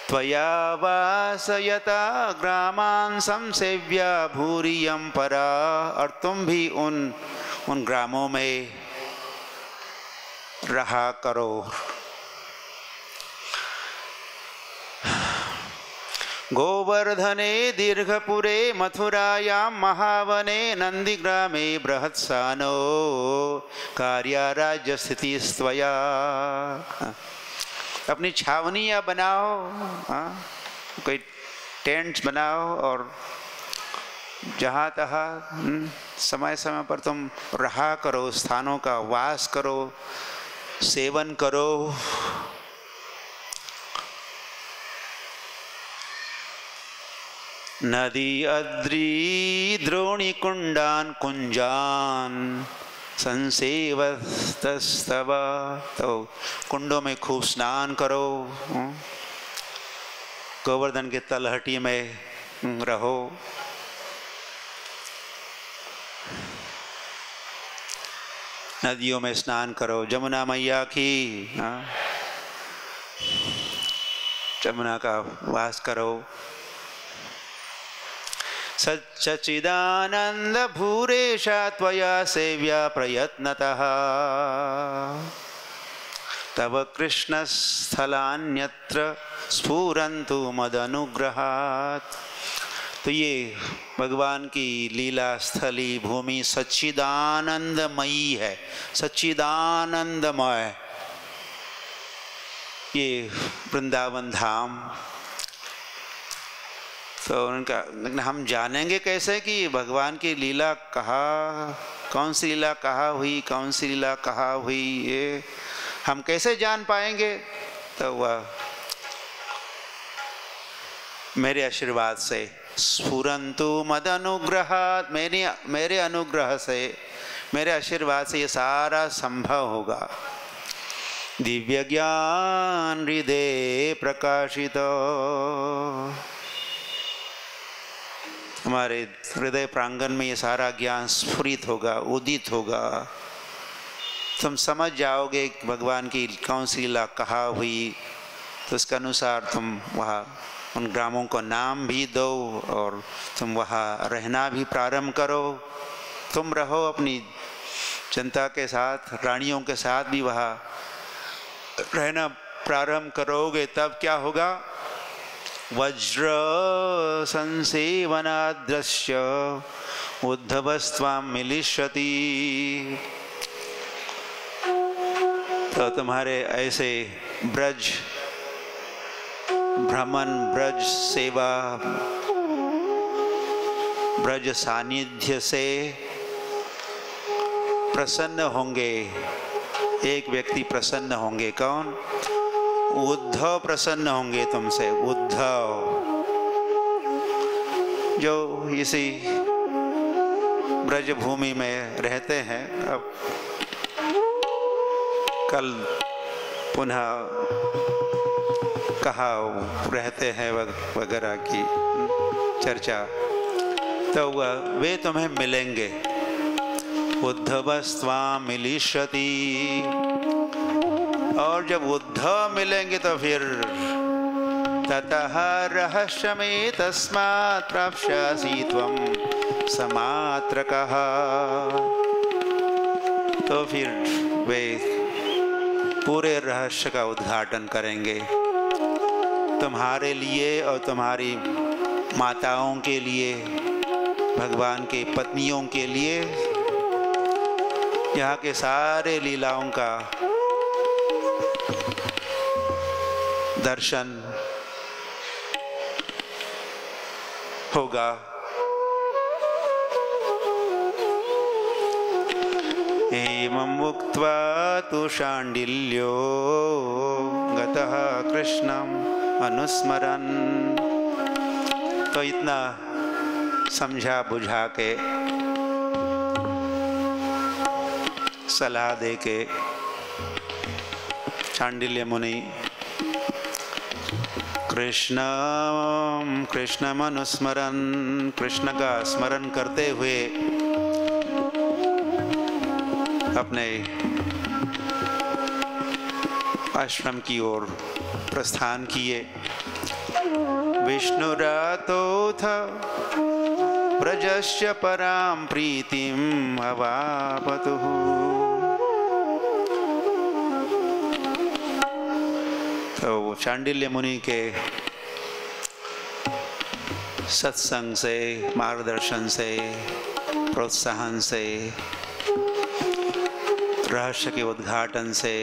त्वया वासयता ग्रामान् संसेव्य भूरियं परा, और तुम भी उन ग्रामों में रहा करो। गोवर्धने दीर्घपुरे मथुरायां महावने नंदीग्रामे बृहत्सानो कार्याराज्य स्थितिस्त्वया। अपनी छावनियाँ बनाओ, कोई टेंट्स बनाओ और जहाँ तहाँ समय समय पर तुम रहा करो, स्थानों का वास करो, सेवन करो। नदी अद्री द्रोणी कुंडान कुंजान संसेवस्तव, तो कुंडों में खूब स्नान करो, गोवर्धन के तलहटी में रहो। नदियों में स्नान करो, जमुना मैया की, जमुना का वास करो। सच्चिदानंद भूरेशा त्वया सेव्या प्रयत्नतः, तव कृष्ण स्थलान्यत्र स्फुरन्तु मदनुग्रहात्। तो ये भगवान की लीला स्थली भूमि सच्चिदानंदमयी है, सच्चिदानंदमय ये वृंदावन धाम। तो उनका हम जानेंगे कैसे कि भगवान की लीला कहाँ, कौन सी लीला कहाँ हुई, कौन सी लीला कहाँ हुई, ये हम कैसे जान पाएंगे? तो वह मेरे आशीर्वाद से, स्फुरन्तु मद अनुग्रहात्, मेरे अनुग्रह से, मेरे आशीर्वाद से ये सारा संभव होगा। दिव्य ज्ञान हृदय प्रकाशित, हमारे हृदय प्रांगण में ये सारा ज्ञान स्फुरित होगा, उदित होगा। तुम समझ जाओगे भगवान की कौन सी लीला कहाँ हुई, तो उसके अनुसार तुम वहाँ उन ग्रामों को नाम भी दो और तुम वहाँ रहना भी प्रारंभ करो। तुम रहो अपनी जनता के साथ, रानियों के साथ भी वहाँ रहना प्रारंभ करोगे, तब क्या होगा? वज्र संसेवनाद्रश्य उद्धवस्त्वां मिलिष्यति। तो तुम्हारे ऐसे ब्रज भ्रमण, ब्रज सेवा, ब्रज सानिध्य से प्रसन्न होंगे, एक व्यक्ति प्रसन्न होंगे। कौन? उद्धव प्रसन्न होंगे तुमसे। उद्धव जो इसी ब्रज भूमि में रहते हैं, अब कल पुनः कहाँ रहते हैं वगैरह की चर्चा, तो वे तुम्हें मिलेंगे। उद्धवस्त्वां मिलिष्यति, और जब उद्धव मिलेंगे तो फिर ततः रहस्यमे तस्मात् प्राप्स्यसि त्वं समात्रकः। तो फिर वे पूरे रहस्य का उद्घाटन करेंगे तुम्हारे लिए और तुम्हारी माताओं के लिए, भगवान के पत्नियों के लिए। यहाँ के सारे लीलाओं का दर्शन होगा। एवं उक्त्वा तु शाण्डिल्यो गतः कृष्णम् अनुस्मरन्। तो इतना समझा बुझा के सलाह दे के शाण्डिल्य मुनि कृष्णम अनुस्मरन्, कृष्ण का स्मरण करते हुए अपने आश्रम की ओर प्रस्थान किए। विष्णुरातोऽथ व्रजस्य परां प्रीतिम् अवापतुः। तो शाण्डिल्य मुनि के सत्संग से, मार्गदर्शन से, प्रोत्साहन से, रहस्य के उद्घाटन से,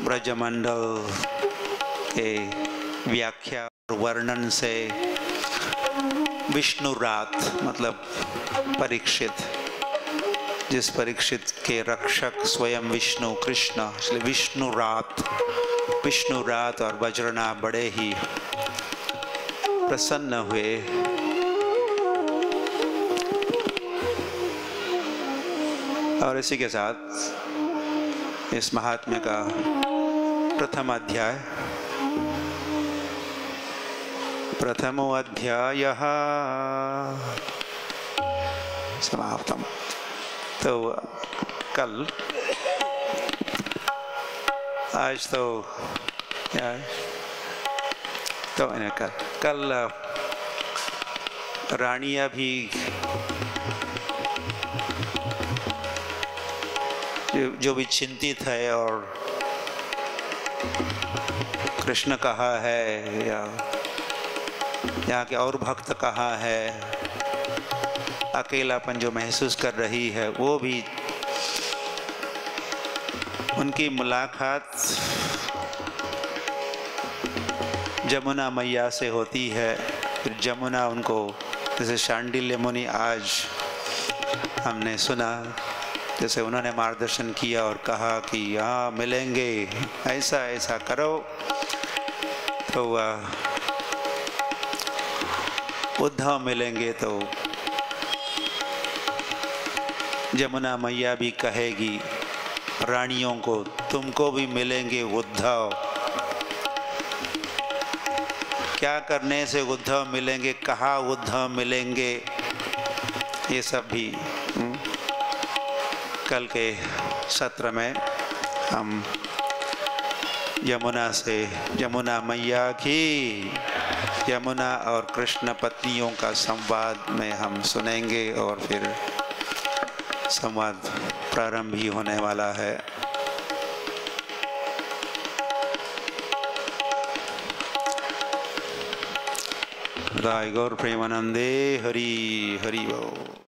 ब्रजमंडल के व्याख्या और वर्णन से, विष्णु रात मतलब परीक्षित, जिस परीक्षित के रक्षक स्वयं विष्णु कृष्ण, इसलिए विष्णु रात और वज्रना बड़े ही प्रसन्न हुए। और इसी के साथ इस महात्म्य का प्रथम अध्याय, प्रथमो अध्यायः समाप्तम्। तो कल, आज तो कल रानियां भी जो भी चिंतित है और कृष्ण कहाँ है या यहाँ के और भक्त कहाँ है, अकेलापन जो महसूस कर रही है, वो भी उनकी मुलाकात जमुना मैया से होती है। फिर जमुना उनको, जैसे शाण्डिल्य मुनि आज हमने सुना, जैसे उन्होंने मार्गदर्शन किया और कहा कि हाँ मिलेंगे, ऐसा ऐसा करो, तो उद्धव मिलेंगे। तो जमुना मैया भी कहेगी रानियों को, तुमको भी मिलेंगे उद्धव। क्या करने से उद्धव मिलेंगे, कहाँ उद्धव मिलेंगे, ये सब भी कल के सत्र में हम यमुना मैया की, यमुना और कृष्ण पत्नियों का संवाद में हम सुनेंगे और फिर संवाद प्रारंभ ही होने वाला है। राय गौर प्रेमानंदे हरि हरि बोल।